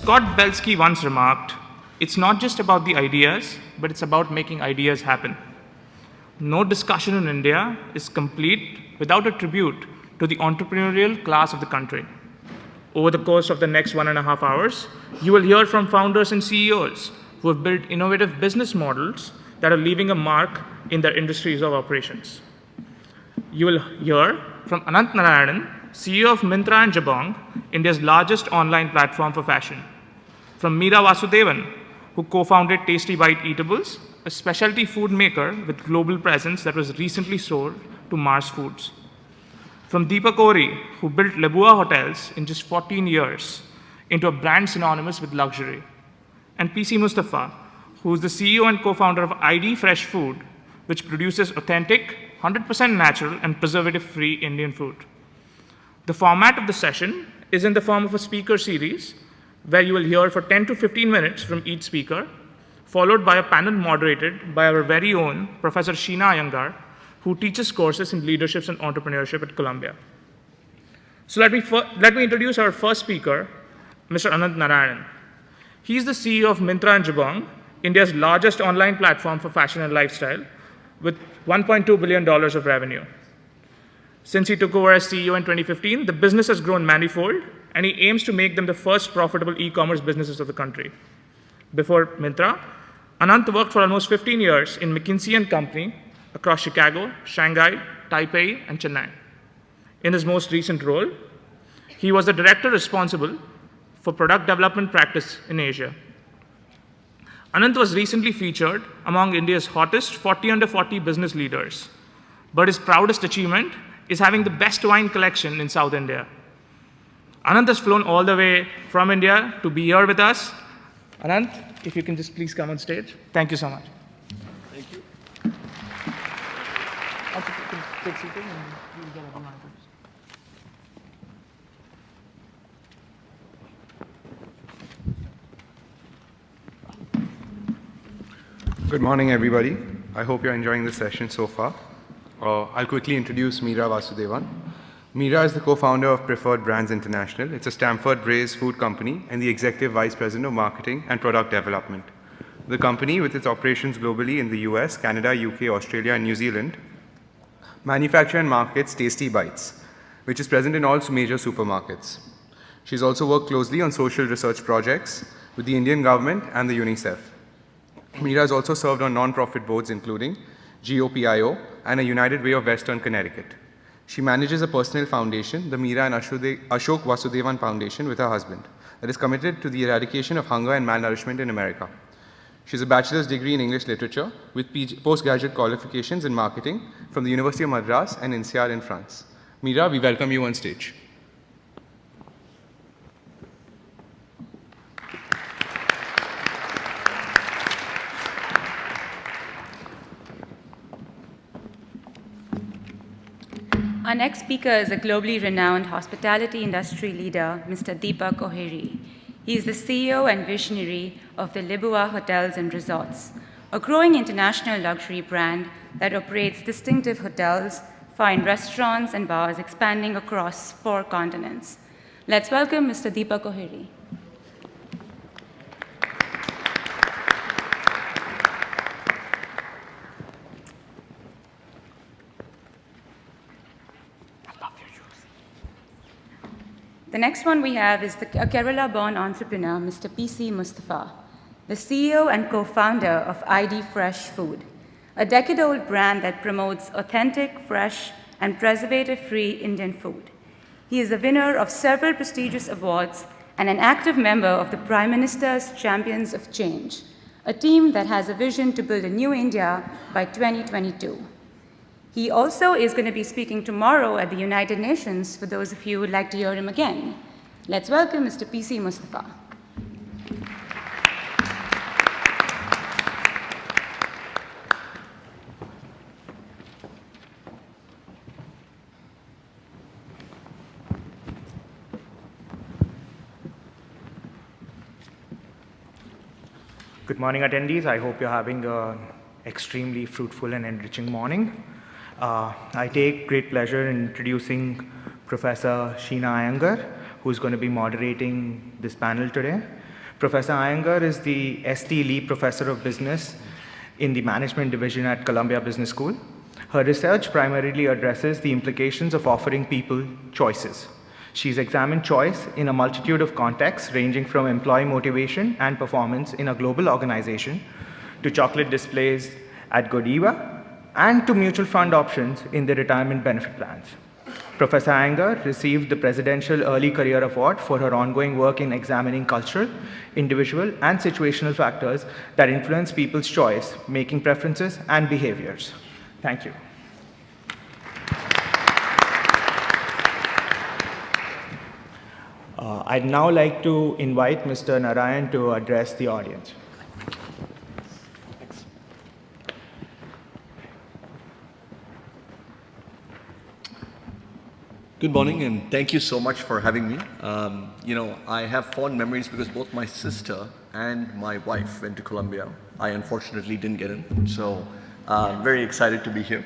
Scott Belsky once remarked, "It's not just about the ideas, but it's about making ideas happen." No discussion in India is complete without a tribute to the entrepreneurial class of the country. Over the course of the next 1.5 hours, you will hear from founders and CEOs who have built innovative business models that are leaving a mark in their industries of operations. You will hear from Ananth Narayanan, CEO of Myntra and Jabong, India's largest online platform for fashion. From Meera Vasudevan, who co-founded Tasty Bytes Eatables, a specialty food maker with global presence that was recently sold to Mars Foods. From Deepak Ohri, who built Lebua Hotels in just 14 years into a brand synonymous with luxury. And PC Mustafa, who is the CEO and co-founder of ID Fresh Food, which produces authentic, 100% natural and preservative-free Indian food. The format of the session is in the form of a speaker series where you will hear for 10 to 15 minutes from each speaker, followed by a panel moderated by our very own Professor Sheena Iyengar, who teaches courses in leadership and entrepreneurship at Columbia. So let me introduce our first speaker, Mr. Ananth Narayanan. He is the CEO of Myntra and Jabong, India's largest online platform for fashion and lifestyle, with $1.2 billion of revenue. Since he took over as CEO in 2015, the business has grown manifold, and he aims to make them the first profitable e-commerce businesses of the country. Before Myntra, Ananth worked for almost 15 years in McKinsey & Company across Chicago, Shanghai, Taipei, and Chennai. In his most recent role, he was the director responsible for product development practice in Asia. Ananth was recently featured among India's hottest 40 under 40 business leaders, but his proudest achievement is having the best wine collection in South India. Ananth has flown all the way from India to be here with us. Ananth, if you can just please come on stage. Thank you so much. Thank you. Take seat and you'll get everyone. Good morning, everybody. I hope you're enjoying the session so far. I'll quickly introduce Meera Vasudevan. Meera is the co-founder of Preferred Brands International. It's a Stamford-based food company and the executive vice president of marketing and product development. The company, with its operations globally in the US, Canada, UK, Australia, and New Zealand, manufactures and markets Tasty Bytes, which is present in all major supermarkets. She's also worked closely on social research projects with the Indian government and the UNICEF. Meera has also served on non-profit boards including GOPIO and a United Way of Western Connecticut. She manages a personal foundation, the Meera and Ashok Vasudevan Foundation, with her husband, that is committed to the eradication of hunger and malnourishment in America. She has a bachelor's degree in English literature with postgraduate qualifications in marketing from the University of Madras and INSEAD in France. Meera, we welcome you on stage. Our next speaker is a globally renowned hospitality industry leader, Mr. Deepak Ohri. He is the CEO and visionary of the Lebua Hotels and Resorts, a growing international luxury brand that operates distinctive hotels, fine restaurants, and bars expanding across 4 continents. Let's welcome Mr. Deepak Ohri. The next one we have is a Kerala-born entrepreneur, Mr. PC Mustafa, the CEO and co-founder of ID Fresh Food, a decade-old brand that promotes authentic, fresh, and preservative-free Indian food. He is the winner of several prestigious awards and an active member of the Prime Minister's Champions of Change, a team that has a vision to build a new India by 2022. He also is going to be speaking tomorrow at the United Nations, for those of you who would like to hear him again. Let's welcome Mr. PC Mustafa. Good morning, attendees. I hope you're having an extremely fruitful and enriching morning. I take great pleasure in introducing Professor Sheena Iyengar, who's going to be moderating this panel today. Professor Iyengar is the ST Lee Professor of Business in the Management Division at Columbia Business School. Her research primarily addresses the implications of offering people choices. She's examined choice in a multitude of contexts, ranging from employee motivation and performance in a global organization to chocolate displays at Godiva and to mutual fund options in the retirement benefit plans. Professor Iyengar received the Presidential Early Career Award for her ongoing work in examining cultural, individual, and situational factors that influence people's choice, making preferences, and behaviors. Thank you. I'd now like to invite Mr. Narayan to address the audience. Good morning, and thank you so much for having me. I have fond memories because both my sister and my wife went to Columbia. I unfortunately didn't get in, so very excited to be here.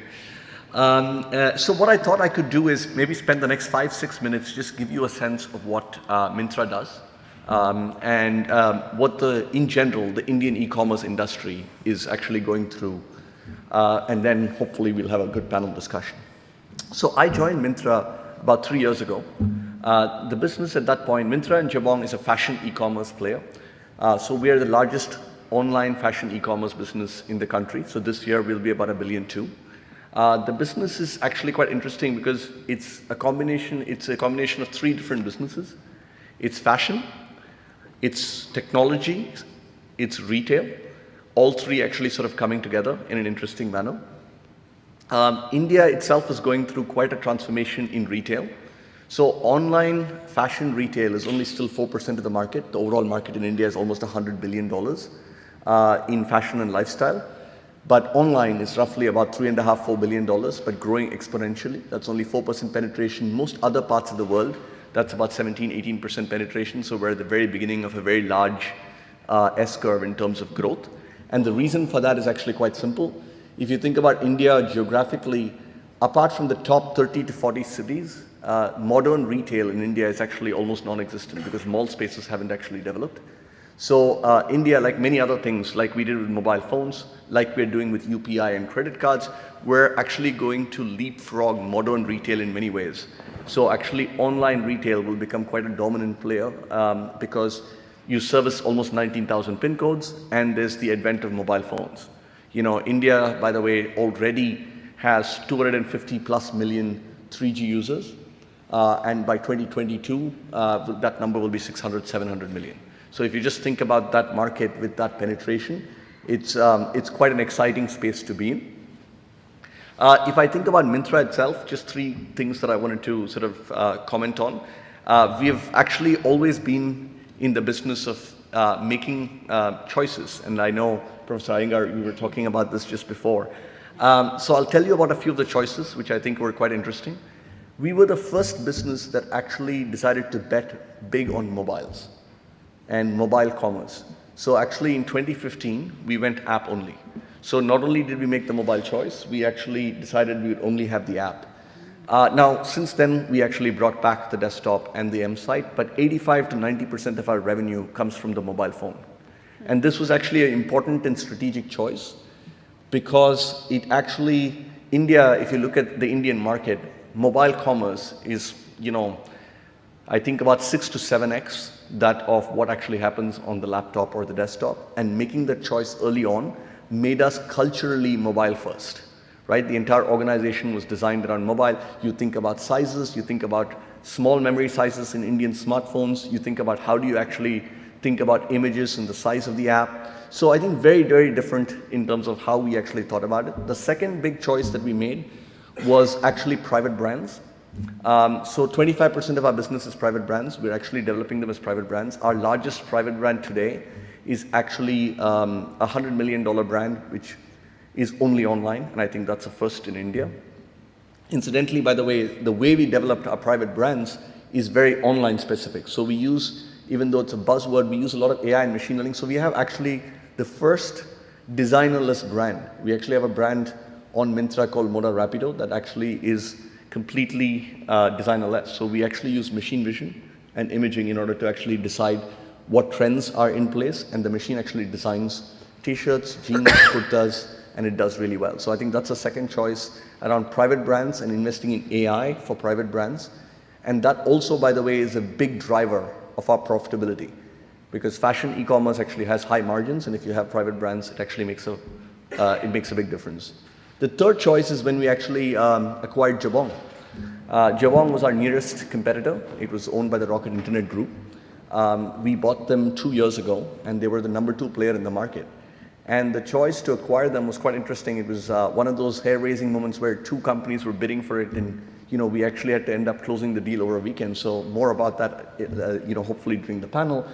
So what I thought I could do is maybe spend the next 5-6 minutes just give you a sense of what Myntra does and what in general, the Indian e-commerce industry is actually going through. And then hopefully we'll have a good panel discussion. So I joined Myntra about 3 years ago. The business at that point, Myntra and Jabong, is a fashion e-commerce player. So we are the largest online fashion e-commerce business in the country. So this year we'll be about $1.2 billion. The business is actually quite interesting because it's a combination of 3 different businesses. It's fashion, it's technology, it's retail. All 3 actually sort of coming together in an interesting manner. India itself is going through quite a transformation in retail. So online fashion retail is only still 4% of the market. The overall market in India is almost $100 billion in fashion and lifestyle. But online is roughly about $3.5–4 billion, but growing exponentially. That's only 4% penetration. Most other parts of the world, that's about 17–18% penetration. So we're at the very beginning of a very large S-curve in terms of growth. And the reason for that is actually quite simple. If you think about India geographically, apart from the top 30 to 40 cities, modern retail in India is actually almost non-existent because mall spaces haven't actually developed. So India, like many other things, like we did with mobile phones, like we're doing with UPI and credit cards, we're actually going to leapfrog modern retail in many ways. So actually online retail will become quite a dominant player because you service almost 19,000 PIN codes and there's the advent of mobile phones. India, by the way, already has 250+ million 3G users. And by 2022, that number will be 600–700 million. So if you just think about that market with that penetration, it's quite an exciting space to be in. If I think about Myntra itself, just 3 things that I wanted to sort of comment on. We have actually always been in the business of making choices. And I know, Professor Iyengar, we were talking about this just before. So I'll tell you about a few of the choices, which I think were quite interesting. We were the first business that actually decided to bet big on mobiles and mobile commerce. So actually in 2015, we went app only. So not only did we make the mobile choice, we actually decided we would only have the app. Now, since then, we actually brought back the desktop and the M site, but 85–90% of our revenue comes from the mobile phone. And this was actually an important and strategic choice because it actually, India, if you look at the Indian market, mobile commerce is, I think about 6 to 7x that of what actually happens on the laptop or the desktop. And making that choice early on made us culturally mobile first, right? The entire organization was designed around mobile. You think about sizes, you think about small memory sizes in Indian smartphones, you think about how do you actually think about images and the size of the app. So I think very, very different in terms of how we actually thought about it. The second big choice that we made was actually private brands. So 25% of our business is private brands. We're actually developing them as private brands. Our largest private brand today is actually a $100 million brand, which is only online, and I think that's a first in India. Incidentally, by the way we developed our private brands is very online specific. So we use, even though it's a buzzword, we use a lot of AI and machine learning. So we have actually the first designerless brand. We actually have a brand on Myntra called Moda Rapido that actually is completely designerless. So we actually use machine vision and imaging in order to actually decide what trends are in place, and the machine actually designs t-shirts, jeans, kurtas, and it does really well. So I think that's a second choice around private brands and investing in AI for private brands. And that also, by the way, is a big driver of our profitability, because fashion e-commerce actually has high margins, and if you have private brands, it actually makes a big difference. The third choice is when we actually acquired Jabong. Jabong was our nearest competitor. It was owned by the Rocket Internet Group. We bought them 2 years ago, and they were the #2 player in the market. And the choice to acquire them was quite interesting. It was one of those hair-raising moments where two companies were bidding for it, and we actually had to end up closing the deal over a weekend. So more about that, hopefully during the panel.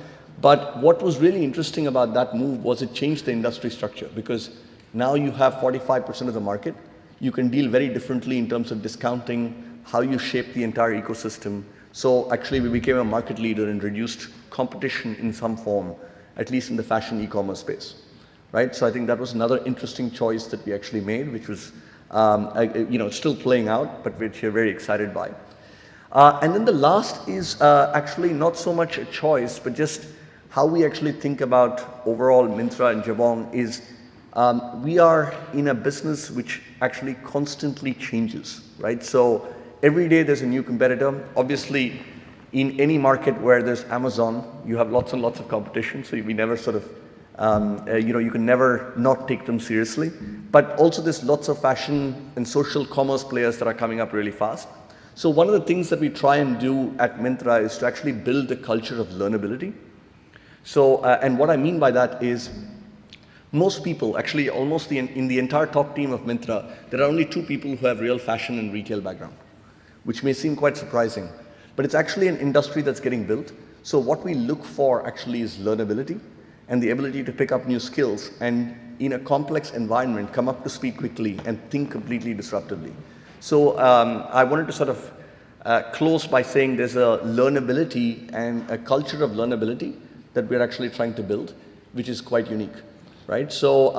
But what was really interesting about that move was it changed the industry structure, because now you have 45% of the market. You can deal very differently in terms of discounting, how you shape the entire ecosystem. So actually we became a market leader and reduced competition in some form, at least in the fashion e-commerce space. Right? So I think that was another interesting choice that we actually made, which was still playing out, but which we're very excited by. And then the last is actually not so much a choice, but just how we actually think about overall Myntra and Jabong is we are in a business which actually constantly changes, right? So every day there's a new competitor. Obviously, in any market where there's Amazon, you have lots and lots of competition, so we never sort of you can never not take them seriously. But also there's lots of fashion and social commerce players that are coming up really fast. So one of the things that we try and do at Myntra is to actually build a culture of learnability. So, and what I mean by that is most people, actually almost in the entire top team of Myntra, there are only 2 people who have real fashion and retail background, which may seem quite surprising. But it's actually an industry that's getting built. So what we look for actually is learnability, and the ability to pick up new skills and in a complex environment come up to speed quickly and think completely disruptively. So I wanted to sort of close by saying there's a learnability and a culture of learnability that we're actually trying to build, which is quite unique, right? So,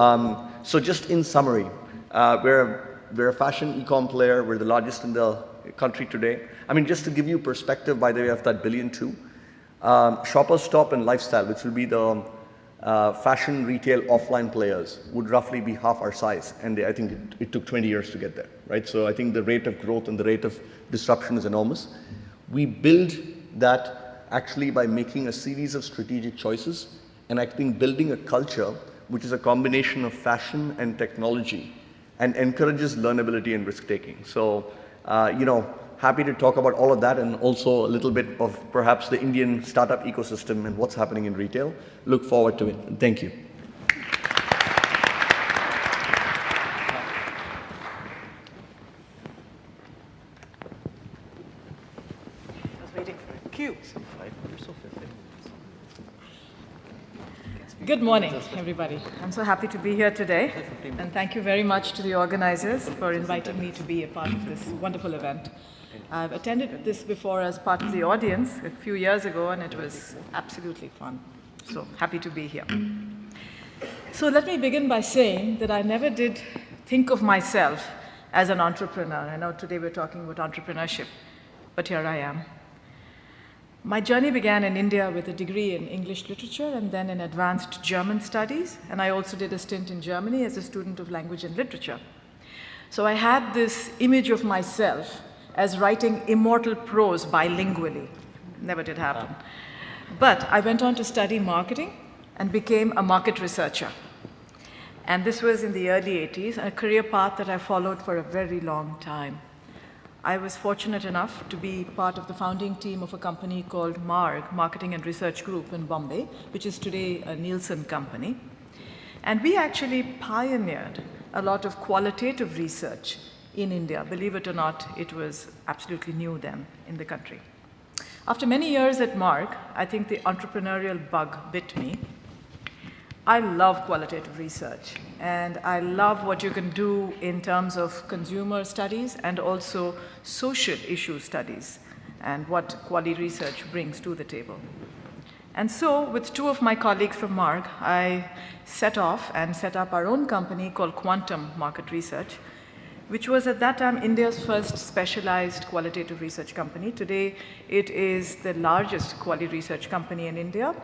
so just in summary, we're a fashion e-com player. We're the largest in the country today. I mean, just to give you perspective, by the way, of that billion too, Shoppers Stop and Lifestyle, which will be the fashion retail offline players, would roughly be half our size, and I think it took 20 years to get there, right? So I think the rate of growth and the rate of disruption is enormous. We build that actually by making a series of strategic choices, and I think building a culture which is a combination of fashion and technology and encourages learnability and risk-taking. So, happy to talk about all of that, and also a little bit of perhaps the Indian startup ecosystem and what's happening in retail. Look forward to it. Thank you. I was waiting for a cue. Good morning, everybody. I'm so happy to be here today, and thank you very much to the organizers for inviting me to be a part of this wonderful event. I've attended this before as part of the audience a few years ago, and it was absolutely fun. So happy to be here. So let me begin by saying that I never did think of myself as an entrepreneur. I know today we're talking about entrepreneurship, but here I am. My journey began in India with a degree in English literature and then in advanced German studies, and I also did a stint in Germany as a student of language and literature. So I had this image of myself as writing immortal prose bilingually. Never did happen. But I went on to study marketing and became a market researcher. And this was in the early 80s, a career path that I followed for a very long time. I was fortunate enough to be part of the founding team of a company called MARG, Marketing and Research Group in Bombay, which is today a Nielsen company. And we actually pioneered a lot of qualitative research in India. Believe it or not, it was absolutely new then in the country. After many years at MARG, I think the entrepreneurial bug bit me. I love qualitative research, and I love what you can do in terms of consumer studies and also social issue studies and what quality research brings to the table. And so, with 2 of my colleagues from MARG, I set off and set up our own company called Quantum Market Research, which was at that time India's first specialized qualitative research company. Today, it is the largest quality research company in India.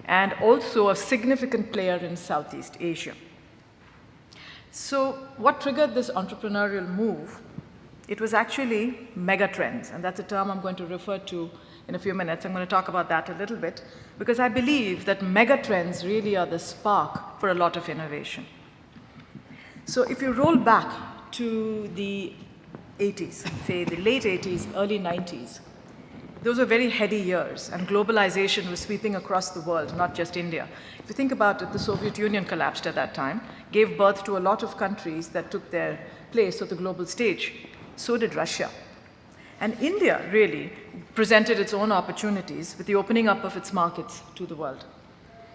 and also a significant player in Southeast Asia. So what triggered this entrepreneurial move? It was actually megatrends, and that's a term I'm going to refer to in a few minutes. I'm going to talk about that a little bit, because I believe that megatrends really are the spark for a lot of innovation. So if you roll back to the 80s, say the late 80s, early 90s, those were very heady years, and globalization was sweeping across the world, not just India. If you think about it, the Soviet Union collapsed at that time, gave birth to a lot of countries that took their place on the global stage. So did Russia. And India really presented its own opportunities with the opening up of its markets to the world.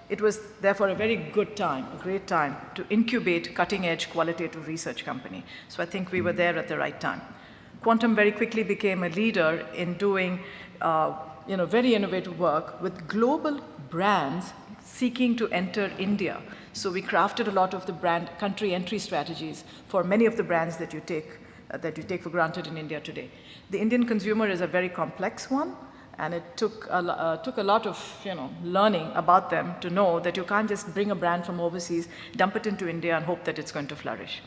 It was therefore a very good time, a great time, to incubate cutting-edge qualitative research company. So I think we were there at the right time. Quantum very quickly became a leader in doing very innovative work with global brands seeking to enter India. So we crafted a lot of the brand country entry strategies for many of the brands that you take for granted in India today. The Indian consumer is a very complex one, and it took a lot of learning about them to know that you can't just bring a brand from overseas, dump it into India, and hope that it's going to flourish.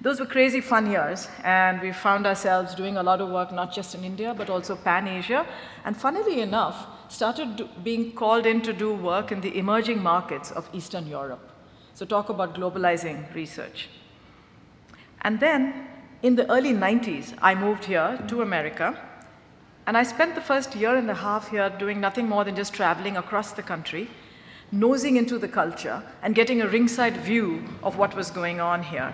Those were crazy fun years, and we found ourselves doing a lot of work not just in India, but also pan-Asia, and funnily enough, started being called in to do work in the emerging markets of Eastern Europe. So talk about globalizing research. And then, in the early 90s, I moved here to America, and I spent the first year and a half here doing nothing more than just traveling across the country, nosing into the culture, and getting a ringside view of what was going on here.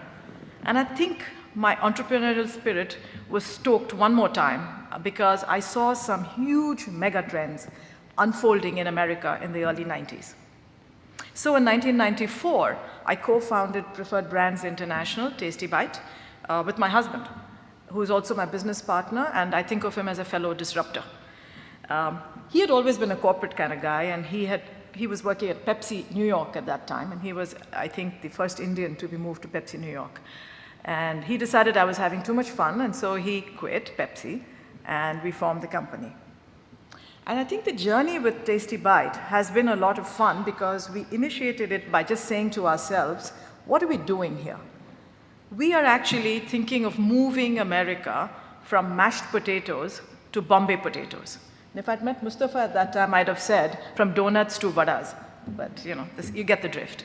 And I think my entrepreneurial spirit was stoked one more time because I saw some huge mega trends unfolding in America in the early 90s. So in 1994, I co-founded Preferred Brands International, Tasty Bytes, with my husband, who is also my business partner, and I think of him as a fellow disruptor. He had always been a corporate kind of guy, and he was working at Pepsi New York at that time, and he was, I think, the first Indian to be moved to Pepsi New York. And he decided I was having too much fun, and so he quit Pepsi, and we formed the company. And I think the journey with Tasty Bytes has been a lot of fun because we initiated it by just saying to ourselves, what are we doing here? We are actually thinking of moving America from mashed potatoes to Bombay potatoes. And if I'd met Mustafa at that time, I'd have said from donuts to vadas. But you get the drift.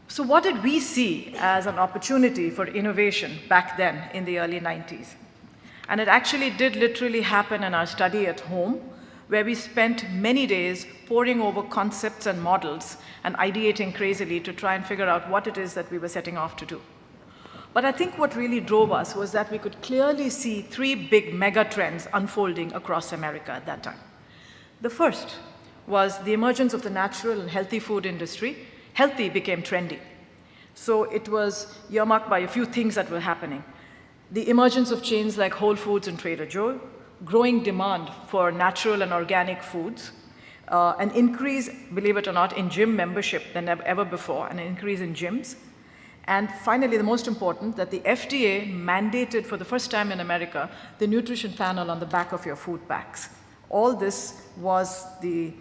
So what did we see as an opportunity for innovation back then in the early 90s? And it actually did literally happen in our study at home, where we spent many days poring over concepts and models and ideating crazily to try and figure out what it is that we were setting off to do. But I think what really drove us was that we could clearly see three big mega trends unfolding across America at that time. The first was the emergence of the natural and healthy food industry. Healthy became trendy. So it was earmarked by a few things that were happening. The emergence of chains like Whole Foods and Trader Joe, growing demand for natural and organic foods, an increase, believe it or not, in gym membership than ever before, an increase in gyms. And finally, the most important, that the FDA mandated for the first time in America the nutrition panel on the back of your food packs. All this was the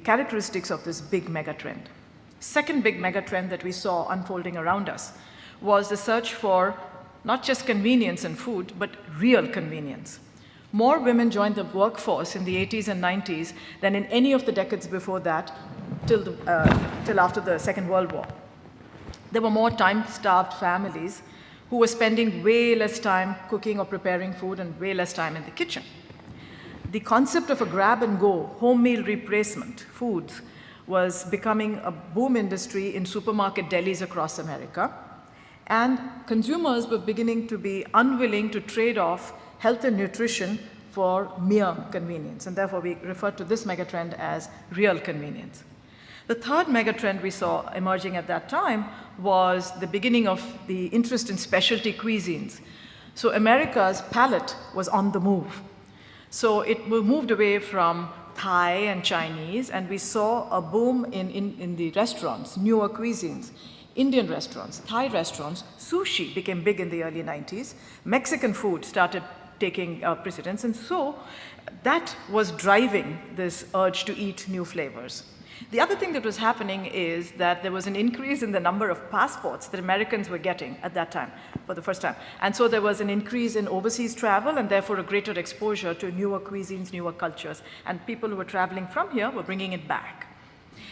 characteristics of this big megatrend. Second big megatrend that we saw unfolding around us was the search for not just convenience in food, but real convenience. More women joined the workforce in the 80s and 90s than in any of the decades before that, till after the Second World War. There were more time-starved families who were spending way less time cooking or preparing food and way less time in the kitchen. The concept of a grab-and-go home meal replacement foods was becoming a boom industry in supermarket delis across America. And consumers were beginning to be unwilling to trade off health and nutrition for mere convenience. And therefore, we refer to this megatrend as real convenience. The third megatrend we saw emerging at that time was the beginning of the interest in specialty cuisines. So America's palate was on the move. So it moved away from Thai and Chinese, and we saw a boom in the restaurants, newer cuisines. Indian restaurants, Thai restaurants, sushi became big in the early 90s. Mexican food started taking precedence. And so that was driving this urge to eat new flavors. The other thing that was happening is that there was an increase in the number of passports that Americans were getting at that time for the first time. And so there was an increase in overseas travel and therefore a greater exposure to newer cuisines, newer cultures. And people who were traveling from here were bringing it back.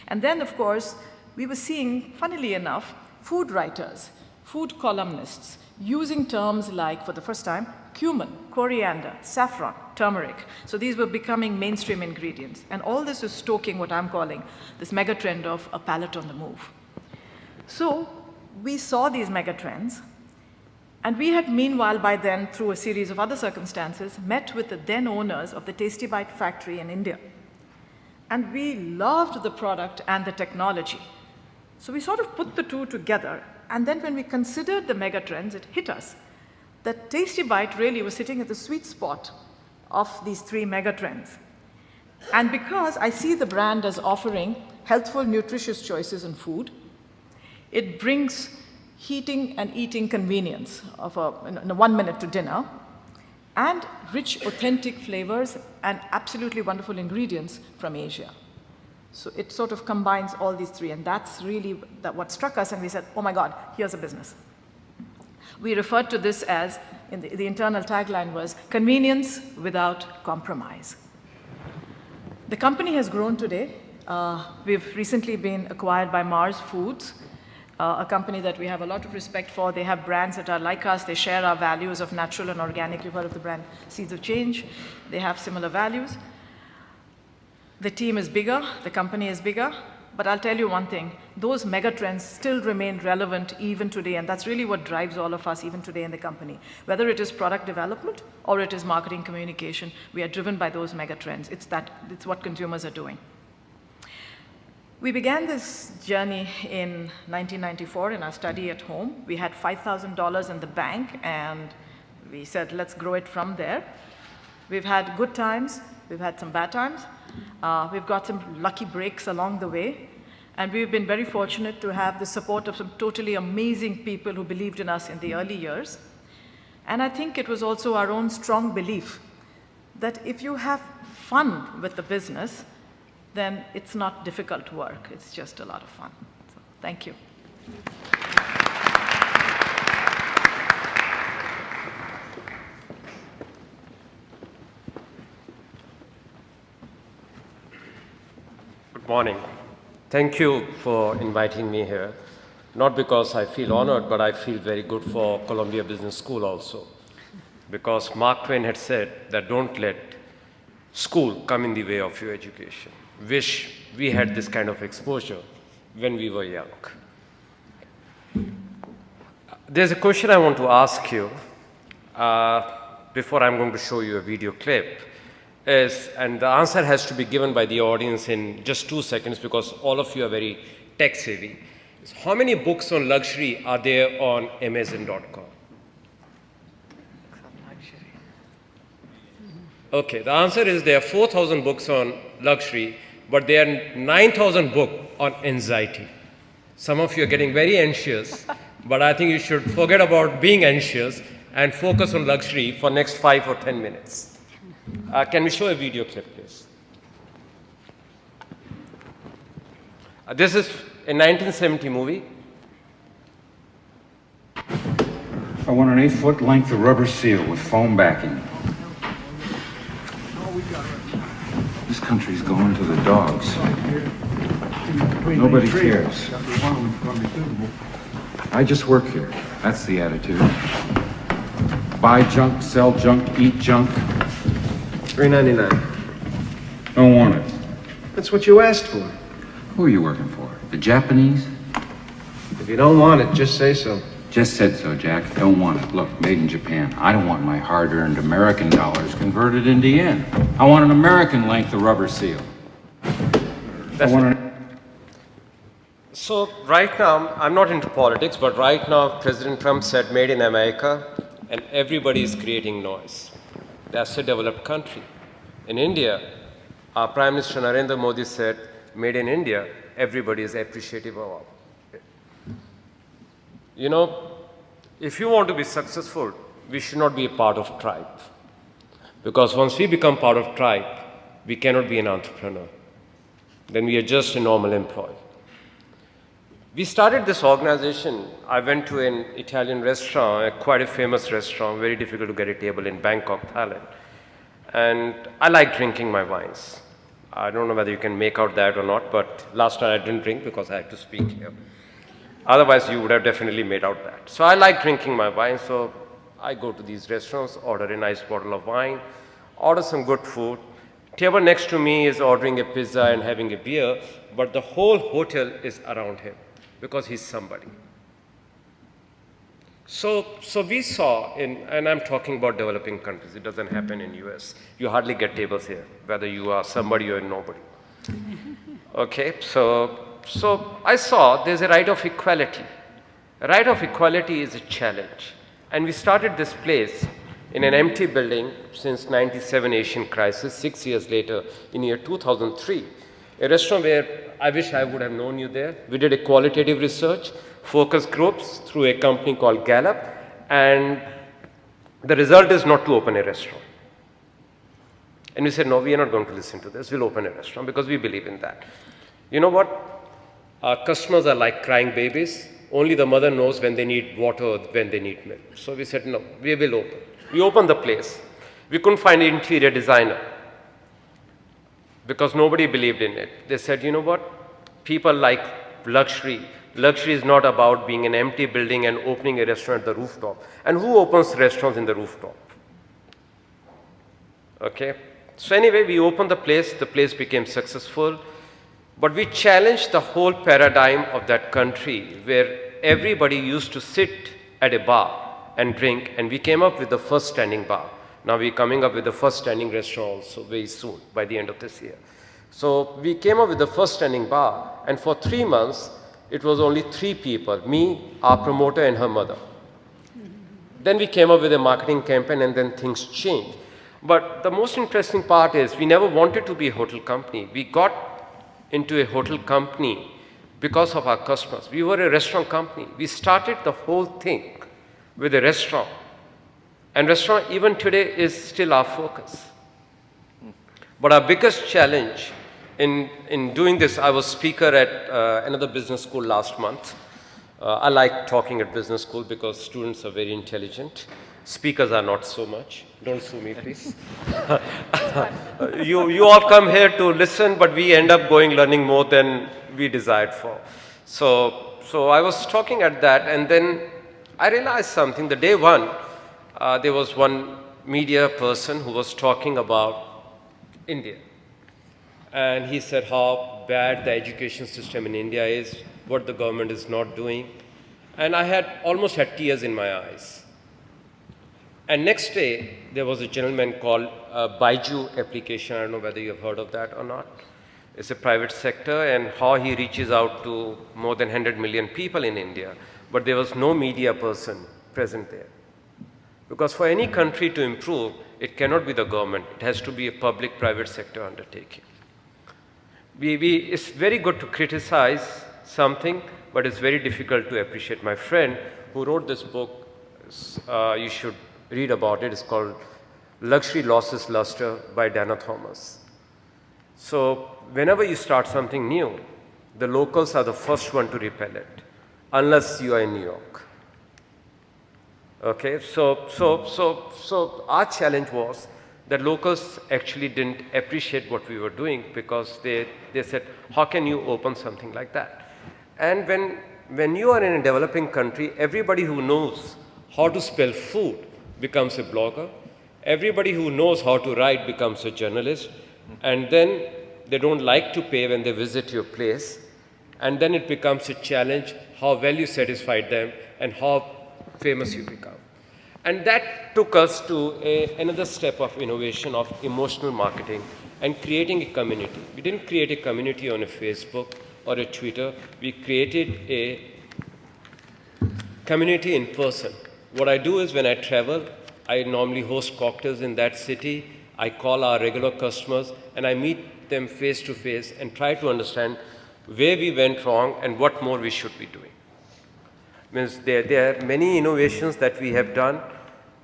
And then, of course, we were seeing, funnily enough, food writers, food columnists, using terms like, for the first time, cumin, coriander, saffron, turmeric. So these were becoming mainstream ingredients. And all this is stoking what I'm calling this mega trend of a palate on the move. So we saw these mega trends, and we had meanwhile by then, through a series of other circumstances, met with the then owners of the Tasty Byte factory in India. And we loved the product and the technology. So we sort of put the two together, and then when we considered the mega trends, it hit us that Tasty Byte really was sitting at the sweet spot of these three mega trends. And because I see the brand as offering healthful, nutritious choices in food, it brings heating and eating convenience of a 1 minute to dinner, and rich, authentic flavors and absolutely wonderful ingredients from Asia. So it sort of combines all these three, and that's really what struck us, and we said, oh my God, here's a business. We referred to this as, the internal tagline was, convenience without compromise. The company has grown today. We've recently been acquired by Mars Foods, a company that we have a lot of respect for. They have brands that are like us. They share our values of natural and organic. You've heard of the brand Seeds of Change. They have similar values. The team is bigger, the company is bigger, but I'll tell you one thing, those mega trends still remain relevant even today, and that's really what drives all of us even today in the company. Whether it is product development or it is marketing communication, we are driven by those mega trends. It's what consumers are doing. We began this journey in 1994 in our study at home. We had $5,000 in the bank, and we said, let's grow it from there. We've had good times, we've had some bad times. We've got some lucky breaks along the way, and we've been very fortunate to have the support of some totally amazing people who believed in us in the early years. And I think it was also our own strong belief that if you have fun with the business, then it's not difficult work, it's just a lot of fun. So, thank you. Good morning. Thank you for inviting me here. Not because I feel honored, but I feel very good for Columbia Business School also. Because Mark Twain had said that don't let school come in the way of your education. Wish we had this kind of exposure when we were young. There's a question I want to ask you before I'm going to show you a video clip. And the answer has to be given by the audience in just 2 seconds because all of you are very tech savvy. How many books on luxury are there on Amazon.com? Okay, the answer is there are 4,000 books on luxury, but there are 9,000 books on anxiety. Some of you are getting very anxious, but I think you should forget about being anxious and focus on luxury for next 5 or 10 minutes. Can we show a video clip, please? This is a 1970 movie. I want an 8-foot length of rubber seal with foam backing. This country's going to the dogs. Nobody cares. I just work here. That's the attitude. Buy junk, sell junk, eat junk. $3.99. Don't want it. That's what you asked for. Who are you working for? The Japanese? If you don't want it, just say so. Just said so, Jack. Don't want it. Look, made in Japan. I don't want my hard-earned American dollars converted into yen. I want an American length of rubber seal. So right now, I'm not into politics, but right now President Trump said made in America, and everybody is creating noise. That's a developed country. In India, our Prime Minister Narendra Modi said, made in India, everybody is appreciative of it. You know, if you want to be successful, we should not be a part of tribe. Because once we become part of tribe, we cannot be an entrepreneur. Then we are just a normal employee. We started this organization. I went to an Italian restaurant, quite a famous restaurant, very difficult to get a table in Bangkok, Thailand. And I like drinking my wines. I don't know whether you can make out that or not, but last night I didn't drink because I had to speak here. Otherwise, you would have definitely made out that. So I like drinking my wine, so I go to these restaurants, order a nice bottle of wine, order some good food. Table next to me is ordering a pizza and having a beer, but the whole hotel is around him because he's somebody. So we saw, and I'm talking about developing countries, it doesn't happen in US. You hardly get tables here, whether you are somebody or nobody. Okay, so I saw there's a right of equality. A right of equality is a challenge. And we started this place in an empty building since 97 Asian crisis, 6 years later, in year 2003. A restaurant where I wish I would have known you there. We did a qualitative research, focus groups through a company called Gallup, and the result is not to open a restaurant. And we said, no, we are not going to listen to this. We'll open a restaurant because we believe in that. You know what? Our customers are like crying babies. Only the mother knows when they need water or when they need milk. So we said, no, we will open. We opened the place. We couldn't find an interior designer because nobody believed in it. They said, you know what? People like luxury. Luxury is not about being an empty building and opening a restaurant at the rooftop. And who opens restaurants in the rooftop? Okay. So anyway, we opened the place became successful, but we challenged the whole paradigm of that country where everybody used to sit at a bar and drink, and we came up with the first standing bar. Now we're coming up with the first standing restaurant also very soon, by the end of this year. So we came up with the first standing bar, and for 3 months, it was only 3 people, me, our promoter, and her mother. Then we came up with a marketing campaign, and then things changed. But the most interesting part is we never wanted to be a hotel company. We got into a hotel company because of our customers. We were a restaurant company. We started the whole thing with a restaurant. And restaurant, even today, is still our focus. But our biggest challenge in doing this, I was speaker at another business school last month. I like talking at business school because students are very intelligent. Speakers are not so much. Don't sue me, please. You all come here to listen, but we end up learning more than we desired for. So I was talking at that, and then I realized something. The day one, there was one media person who was talking about India. And he said how bad the education system in India is, what the government is not doing. And I almost had tears in my eyes. And next day, there was a gentleman called Baiju application. I don't know whether you have heard of that or not. It's a private sector, and how he reaches out to more than 100 million people in India. But there was no media person present there. Because for any country to improve, it cannot be the government. It has to be a public-private sector undertaking. It's very good to criticize something, but it's very difficult to appreciate. My friend who wrote this book, you should read about it. It's called Luxury Loses Luster by Dana Thomas. So whenever you start something new, the locals are the first one to repel it, unless you are in New York. Okay, so our challenge was that locals actually didn't appreciate what we were doing because they said, how can you open something like that? And when you are in a developing country, everybody who knows how to spell food becomes a blogger. Everybody who knows how to write becomes a journalist. And then they don't like to pay when they visit your place. And then it becomes a challenge how well you satisfied them and how famous you become. And that took us to another step of innovation of emotional marketing and creating a community. We didn't create a community on a Facebook or a Twitter. We created a community in person. What I do is when I travel, I normally host cocktails in that city. I call our regular customers and I meet them face to face and try to understand where we went wrong and what more we should be doing. Means there are many innovations that we have done,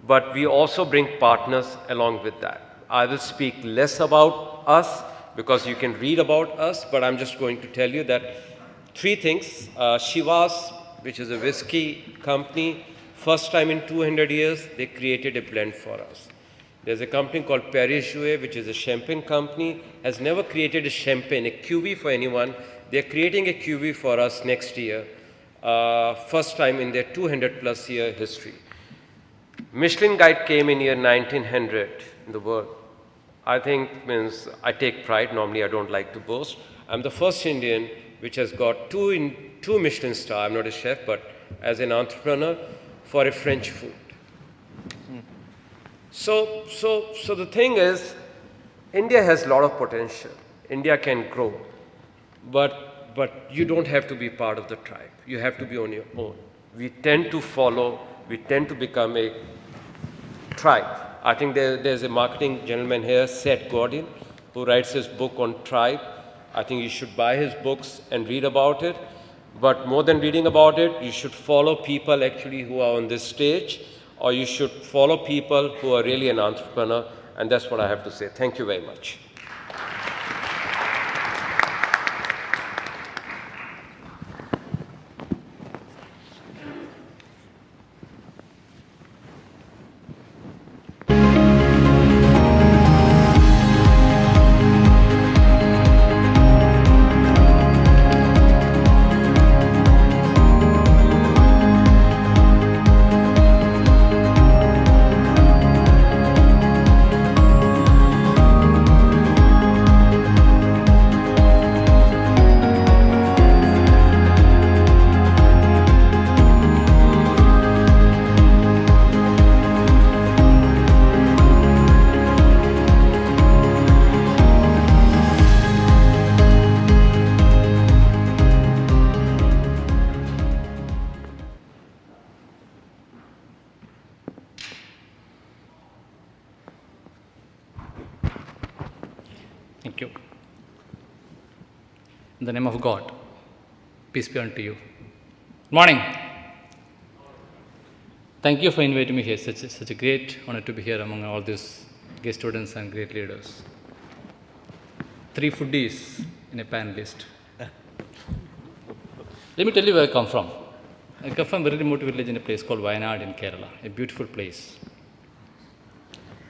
but we also bring partners along with that. I will speak less about us because you can read about us, but I'm just going to tell you that 3 things. Shiva's, which is a whiskey company, first time in 200 years, they created a blend for us. There's a company called Paris Jouet, which is a champagne company, has never created a champagne, a cuvee for anyone. They're creating a cuvee for us next year, first time in their 200+ year history. Michelin Guide came in year 1900 in the world. I think means I take pride. Normally I don't like to boast. I'm the first Indian which has got two Michelin star. I'm not a chef, but as an entrepreneur for a French food. So the thing is, India has a lot of potential. India can grow, but you don't have to be part of the tribe. You have to be on your own. We tend to follow. We tend to become a tribe. I think there's a marketing gentleman here, Seth Godin, who writes his book on tribe. I think you should buy his books and read about it. But more than reading about it, you should follow people actually who are on this stage, or you should follow people who are really an entrepreneur. And that's what I have to say. Thank you very much. Thank you. In the name of God, peace be unto you. Good morning. Thank you for inviting me here. Such a great honor to be here among all these great students and great leaders. 3 foodies in a panelist. Let me tell you where I come from. I come from a very remote village in a place called Wayanad in Kerala, a beautiful place.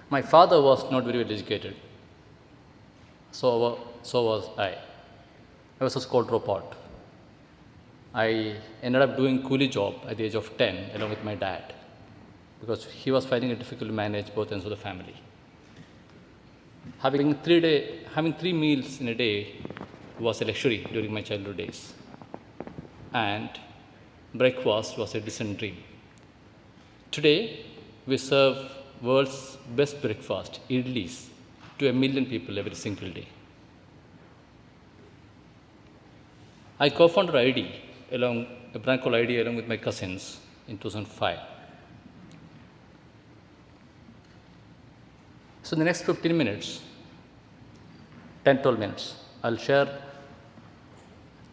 My father was not very well educated. So was I. I was a school dropout. I ended up doing coolie job at the age of 10 along with my dad because he was finding it difficult to manage both ends of the family. Having 3 meals in a day was a luxury during my childhood days. And breakfast was a distant dream. Today, we serve world's best breakfast, idlis, to 1 million people every single day. I co-founded a brand called ID along with my cousins in 2005. So in the next 15 minutes, 10-12 minutes, I'll share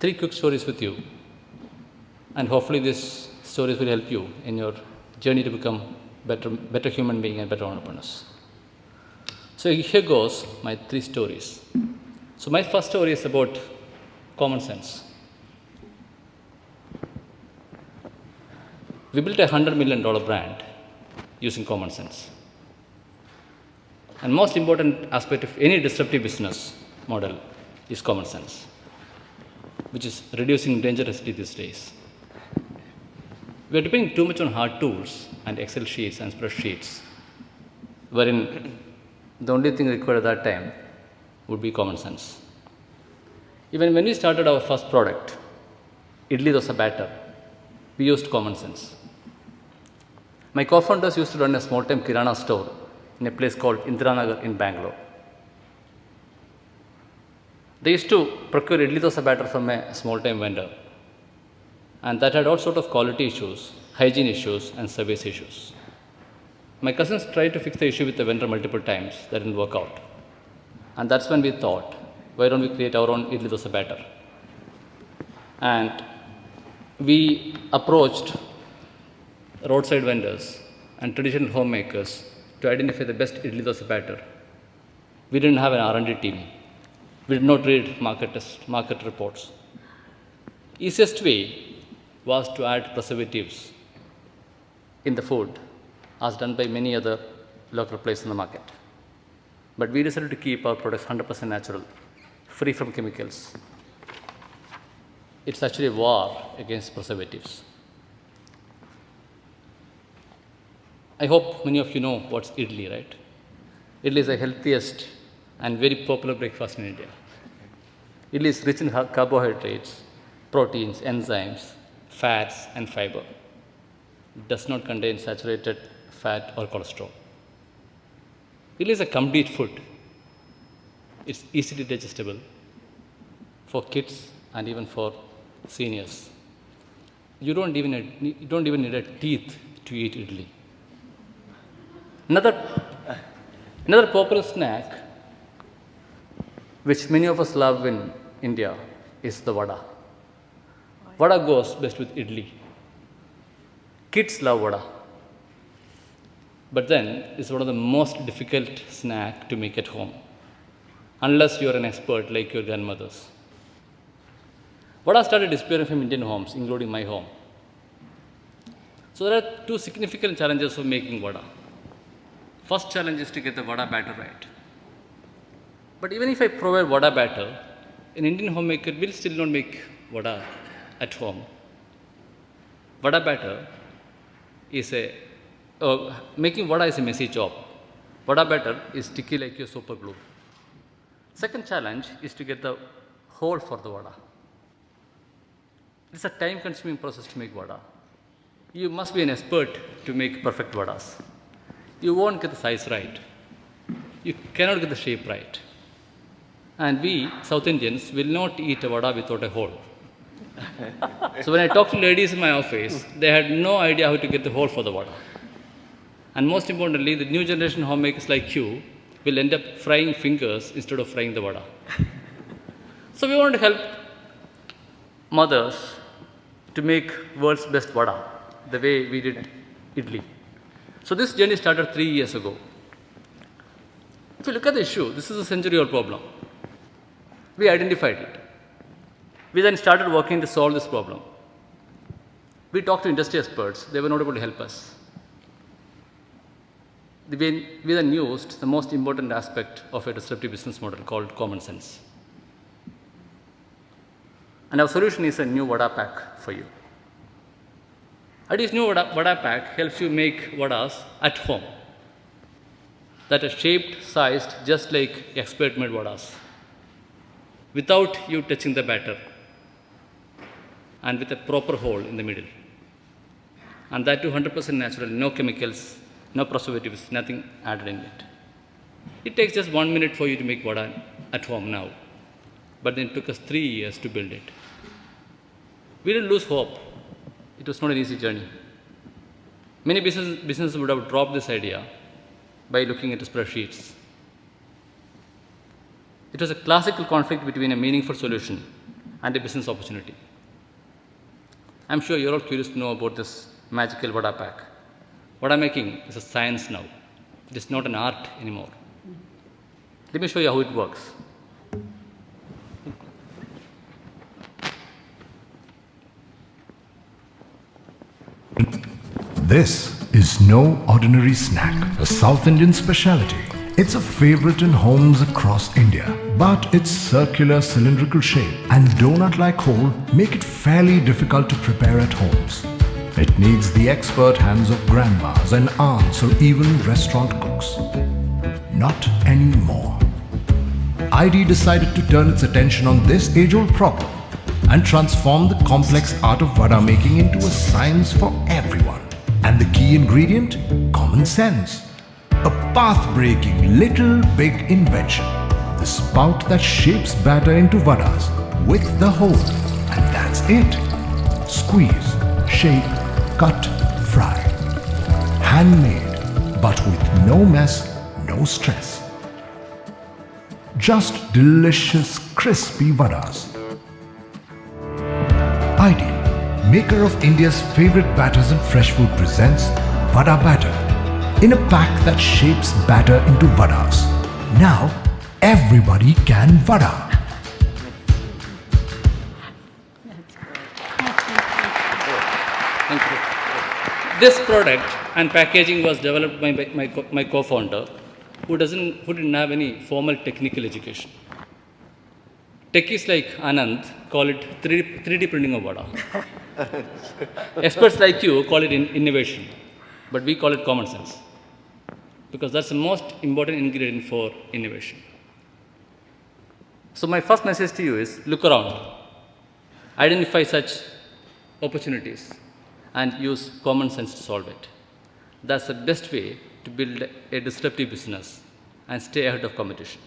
3 quick stories with you. And hopefully these stories will help you in your journey to become better human being and better entrepreneurs. So here goes my 3 stories. So my first story is about common sense. We built a $100 million brand using common sense. And most important aspect of any disruptive business model is common sense, which is reducing dangerously these days. We are depending too much on hard tools and Excel sheets and spreadsheets, wherein the only thing required at that time would be common sense. Even when we started our first product, idli dosa batter, we used common sense. My co-founders used to run a small-time kirana store in a place called Indira in Bangalore. They used to procure idli dosa batter from a small-time vendor, and that had all sorts of quality issues, hygiene issues, and service issues. My cousins tried to fix the issue with the vendor multiple times. That didn't work out. And that's when we thought, why don't we create our own idli dosa batter? And we approached roadside vendors and traditional homemakers to identify the best idli dosa batter We didn't have an R&D team. We did not read market reports. Easiest way was to add preservatives in the food, as done by many other local players in the market. But we decided to keep our products 100% natural, free from chemicals. It's actually a war against preservatives. I hope many of you know what's idli, right? Idli is the healthiest and very popular breakfast in India. Idli is rich in carbohydrates, proteins, enzymes, fats, and fiber. It does not contain saturated fat or cholesterol. Idli is a complete food. It's easily digestible for kids and even for seniors. You don't even need a teeth to eat idli. Another popular snack which many of us love in India is the vada. Vada goes best with idli. Kids love vada. But then it's one of the most difficult snack to make at home, unless you're an expert like your grandmothers. Vada started disappearing from Indian homes, including my home. So there are two significant challenges of making vada. First challenge is to get the vada batter right. But even if I provide vada batter, an Indian homemaker will still not make vada at home. Vada batter is making vada is a messy job. Vada batter is sticky like your super glue. Second challenge is to get the hole for the vada. It's a time-consuming process to make vada. You must be an expert to make perfect vadas. You won't get the size right. You cannot get the shape right. And we, South Indians, will not eat a vada without a hole. So when I talk to ladies in my office, they had no idea how to get the hole for the vada. And most importantly, the new generation homemakers like you will end up frying fingers instead of frying the vada. So we want to help mothers to make world's best vada, the way we did idli. So this journey started 3 years ago. If you look at the issue, this is a century-old problem. We identified it. We then started working to solve this problem. We talked to industry experts. They were not able to help us. We then used the most important aspect of a disruptive business model called common sense. And our solution is a new vada pack for you. This new vada pack helps you make vadas at home that are shaped, sized just like expert-made vadas, without you touching the batter, and with a proper hole in the middle. And that too 100% natural, no chemicals, no preservatives, nothing added in it. It takes just 1 minute for you to make vada at home now, but then it took us 3 years to build it. We didn't lose hope. It was not an easy journey. Many businesses would have dropped this idea by looking at the spreadsheets. It was a classical conflict between a meaningful solution and a business opportunity. I'm sure you're all curious to know about this magical vada pack. Vada making is a science now. It is not an art anymore. Let me show you how it works. This is no ordinary snack, a South Indian specialty. It's a favorite in homes across India, but its circular cylindrical shape and donut-like hole make it fairly difficult to prepare at homes. It needs the expert hands of grandmas and aunts or even restaurant cooks. Not anymore. ID decided to turn its attention on this age-old problem and transform the complex art of vada making into a science for everyone. And the key ingredient? Common sense. A path-breaking, little big invention. The spout that shapes batter into vadas with the hole. And that's it. Squeeze, shape, cut, fry. Handmade, but with no mess, no stress. Just delicious, crispy vadas. ID, maker of India's favorite batters and fresh food, presents Vada Batter in a pack that shapes batter into vadas. Now, everybody can vada. Thank you. This product and packaging was developed by my co-founder, who didn't have any formal technical education. Techies like Ananth call it 3D printing of vada. Experts like you call it innovation, but we call it common sense, because that's the most important ingredient for innovation. So my first message to you is look around, identify such opportunities, and use common sense to solve it. That's the best way to build a disruptive business and stay ahead of competition.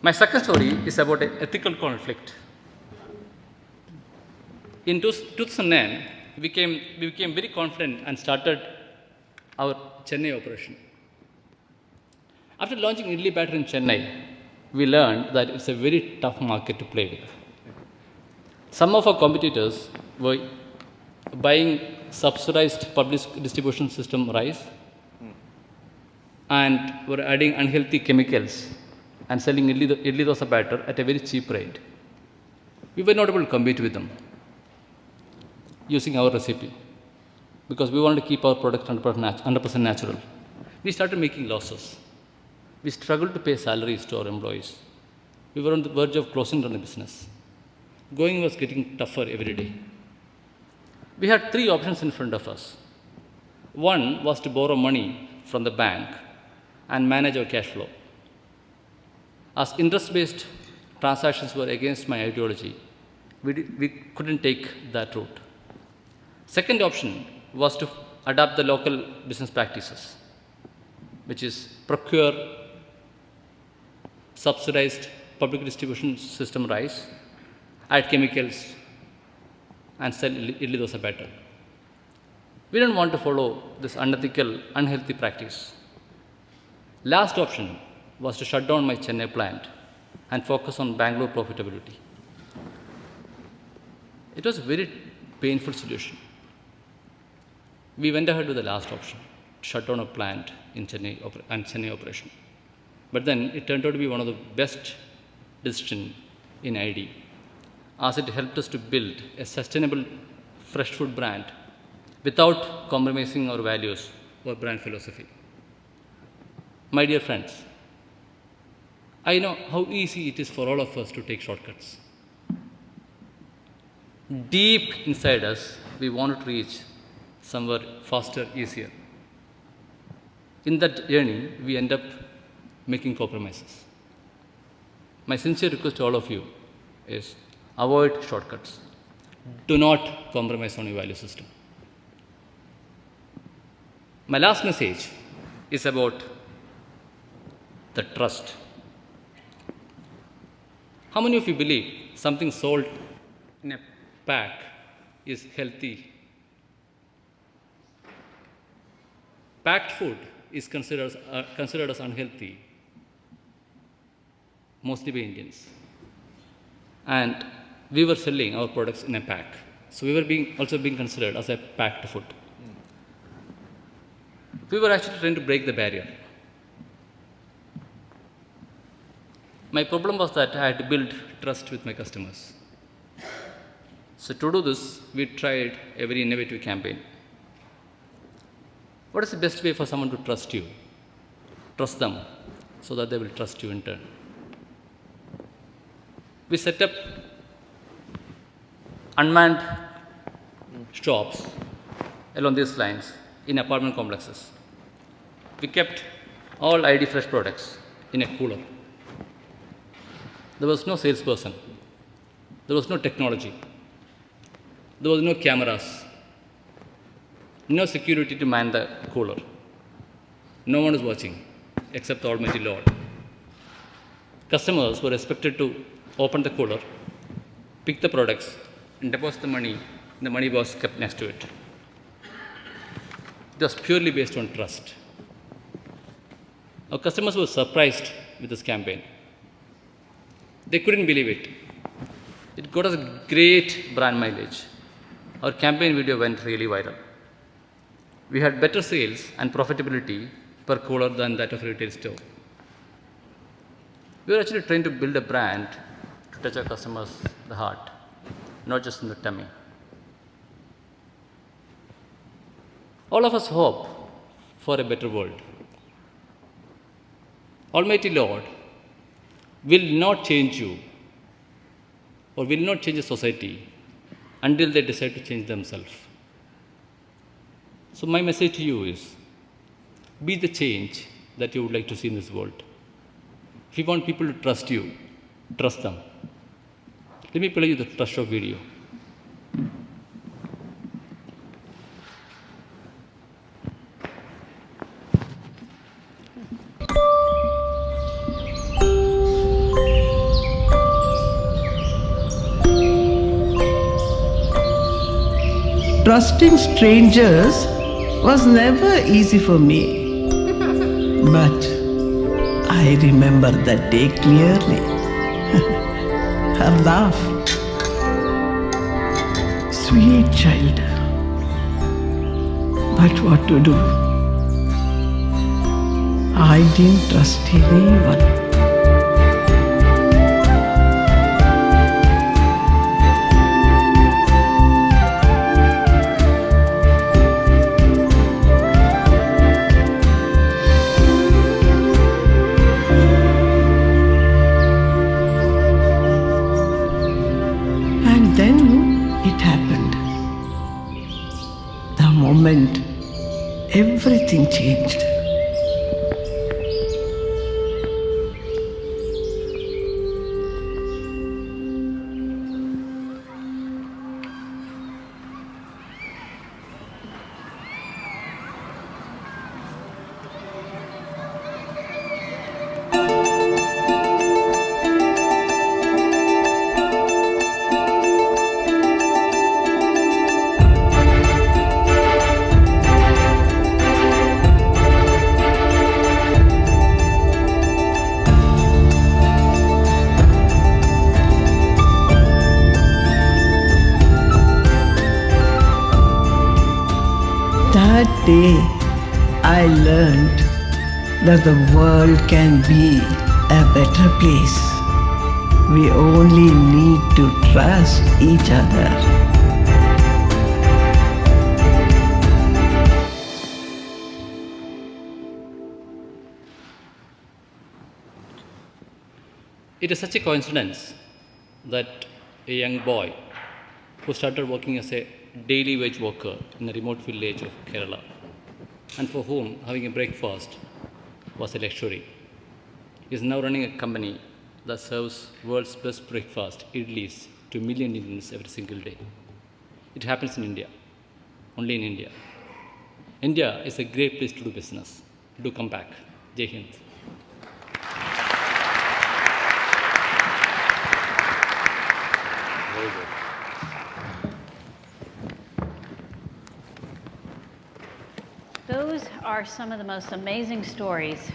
My second story is about an ethical conflict. In 2009, we became very confident and started our Chennai operation. After launching idli batter in Chennai, we learned that it's a very tough market to play with. Some of our competitors were buying subsidized public distribution system rice and were adding unhealthy chemicals and selling idli dosa batter at a very cheap rate. We were not able to compete with them using our recipe because we wanted to keep our product 100% natural. We started making losses. We struggled to pay salaries to our employees. We were on the verge of closing down the business. Going was getting tougher every day. We had three options in front of us. One was to borrow money from the bank and manage our cash flow. As interest-based transactions were against my ideology, we couldn't take that route. Second option was to adapt the local business practices, which is procure subsidized public distribution system rice, add chemicals, and sell idli dosa batter. We didn't want to follow this unethical, unhealthy practice. Last option was to shut down my Chennai plant and focus on Bangalore profitability. It was a very painful solution. We went ahead with the last option, to shut down a plant in Chennai operation. But then it turned out to be one of the best decisions in ID, as it helped us to build a sustainable fresh food brand without compromising our values or brand philosophy. My dear friends, I know how easy it is for all of us to take shortcuts. Deep inside us, we want to reach somewhere faster, easier. In that journey, we end up making compromises. My sincere request to all of you is avoid shortcuts. Do not compromise on your value system. My last message is about the trust. How many of you believe something sold in a pack is healthy? Packed food is considered as unhealthy, mostly by Indians. And we were selling our products in a pack. So we were also being considered as a packed food. We were actually trying to break the barrier. My problem was that I had to build trust with my customers. So to do this, we tried a very innovative campaign. What is the best way for someone to trust you? Trust them so that they will trust you in turn. We set up unmanned shops along these lines in apartment complexes. We kept all ID Fresh products in a cooler. There was no salesperson. There was no technology. There was no cameras. No security to man the cooler. No one was watching except the Almighty Lord. Customers were expected to open the cooler, pick the products, and deposit the money. The money was kept next to it. It was purely based on trust. Our customers were surprised with this campaign. They couldn't believe it. It got us great brand mileage. Our campaign video went really viral. We had better sales and profitability per cooler than that of a retail store. We are actually trying to build a brand to touch our customers' the heart, not just in the tummy. All of us hope for a better world. Almighty Lord will not change you or will not change a society until they decide to change themselves. So my message to you is, be the change that you would like to see in this world. If you want people to trust you, trust them. Let me play you the trust show video. Trusting strangers was never easy for me. But I remember that day clearly. Her laugh. Sweet child. But what to do? I didn't trust anyone. Everything changed. That day, I learned that the world can be a better place. We only need to trust each other. It is such a coincidence that a young boy who started working as a daily wage worker in a remote village of Kerala, and for whom having a breakfast was a luxury, is now running a company that serves world's best breakfast, idlis, to a million Indians every single day. It happens in India, only in India. India is a great place to do business. Do come back. Jai Hind. Those are some of the most amazing stories.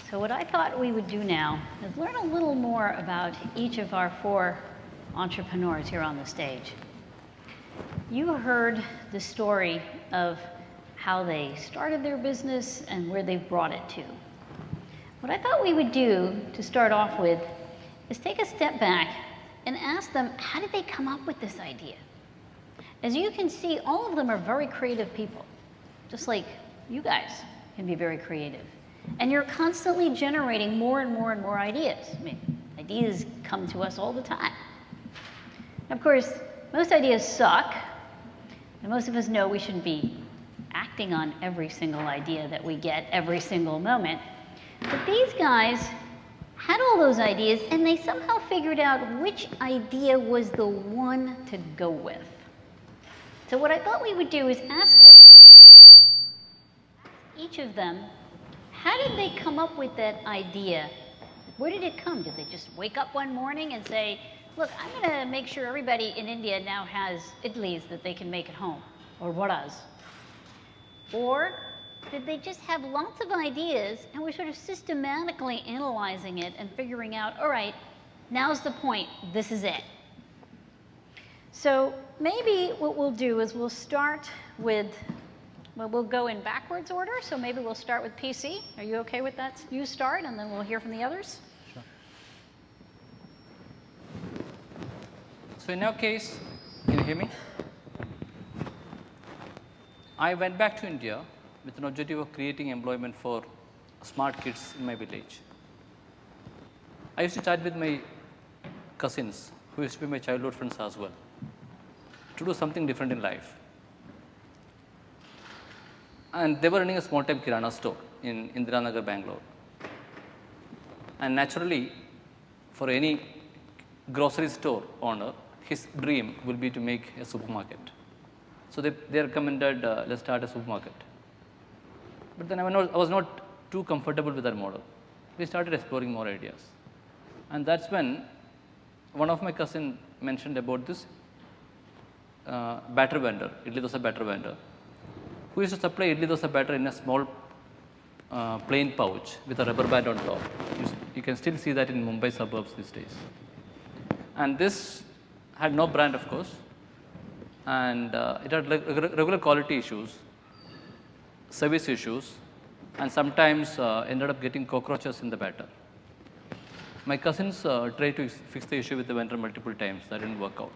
So what I thought we would do now is learn a little more about each of our 4 entrepreneurs here on the stage. You heard the story of how they started their business and where they've brought it to. What I thought we would do to start off with is take a step back and ask them, how did they come up with this idea? As you can see, all of them are very creative people, just like you guys can be very creative. And you're constantly generating more and more and more ideas. I mean, ideas come to us all the time. Of course, most ideas suck, and most of us know we shouldn't be acting on every single idea that we get every single moment. But these guys had all those ideas, and they somehow figured out which idea was the one to go with. So what I thought we would do is ask each of them, how did they come up with that idea? Where did it come? Did they just wake up one morning and say, look, I'm going to make sure everybody in India now has idlis that they can make at home, or vadas? Or did they just have lots of ideas and we're sort of systematically analyzing it and figuring out, all right, now's the point, this is it. So maybe what we'll do is we'll start with, well, we'll go in backwards order, so maybe we'll start with PC. Are you okay with that? You start, and then we'll hear from the others? Sure. So in our case, can you hear me? I went back to India with an objective of creating employment for smart kids in my village. I used to chat with my cousins, who used to be my childhood friends as well, to do something different in life. And they were running a small-time kirana store in Indiranagar, Bangalore. And naturally, for any grocery store owner, his dream will be to make a supermarket. So they recommended, let's start a supermarket. But then I was not too comfortable with that model. We started exploring more ideas. And that's when one of my cousins mentioned about this batter vendor, idli dosa batter vendor, who used to supply idli dosa batter in a small plain pouch with a rubber band on top. You can still see that in Mumbai suburbs these days. And this had no brand, of course, and it had regular quality issues, service issues, and sometimes ended up getting cockroaches in the batter. My cousins tried to fix the issue with the vendor multiple times. That didn't work out.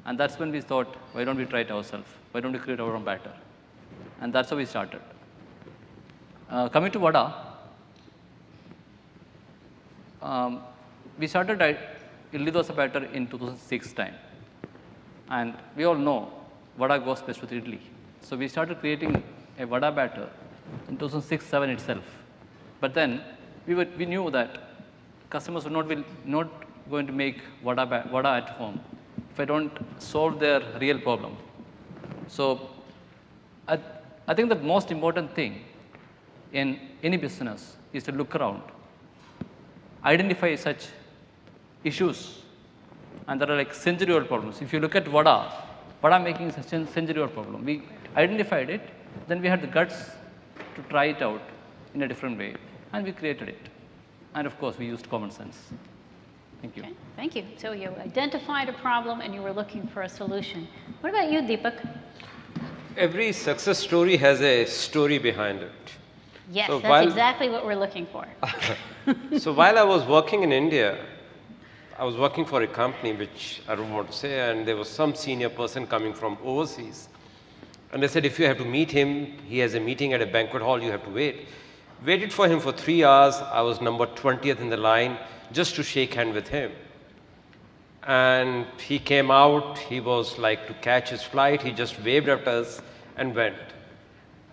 And that's when we thought, why don't we try it ourselves? Why don't we create our own batter? And that's how we started. Coming to vada, we started idli dosa batter in 2006 time. And we all know vada goes best with idli. So we started creating a vada batter in 2006-07 itself. But then we knew that customers were not going to make vada at home if I don't solve their real problem. So I think the most important thing in any business is to look around, identify such issues, and there are like century-old problems. If you look at vada making is a century-old problem. We identified it, then we had the guts to try it out in a different way, and we created it. And of course, we used common sense. Thank you. Okay, thank you. So you identified a problem and you were looking for a solution. What about you, Deepak? Every success story has a story behind it. Yes, so that's exactly what we're looking for. So while I was working in India, I was working for a company which I don't want to say, and there was some senior person coming from overseas. And they said, if you have to meet him, he has a meeting at a banquet hall, you have to wait. Waited for him for 3 hours. I was number 20th in the line just to shake hand with him. And he came out, he was like to catch his flight, he just waved at us and went.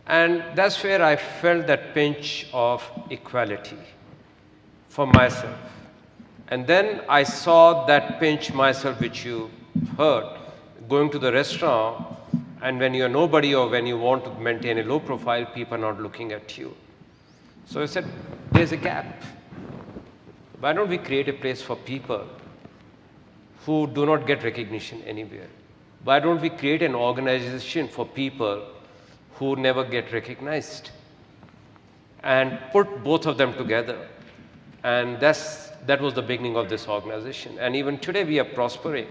And that's where I felt that pinch of equality for myself. And then I saw that pinch myself, which you heard, going to the restaurant, and when you're nobody or when you want to maintain a low profile, people are not looking at you. So I said, there's a gap. Why don't we create a place for people who do not get recognition anywhere? Why don't we create an organization for people who never get recognized? And put both of them together. And that was the beginning of this organization. And even today we are prospering.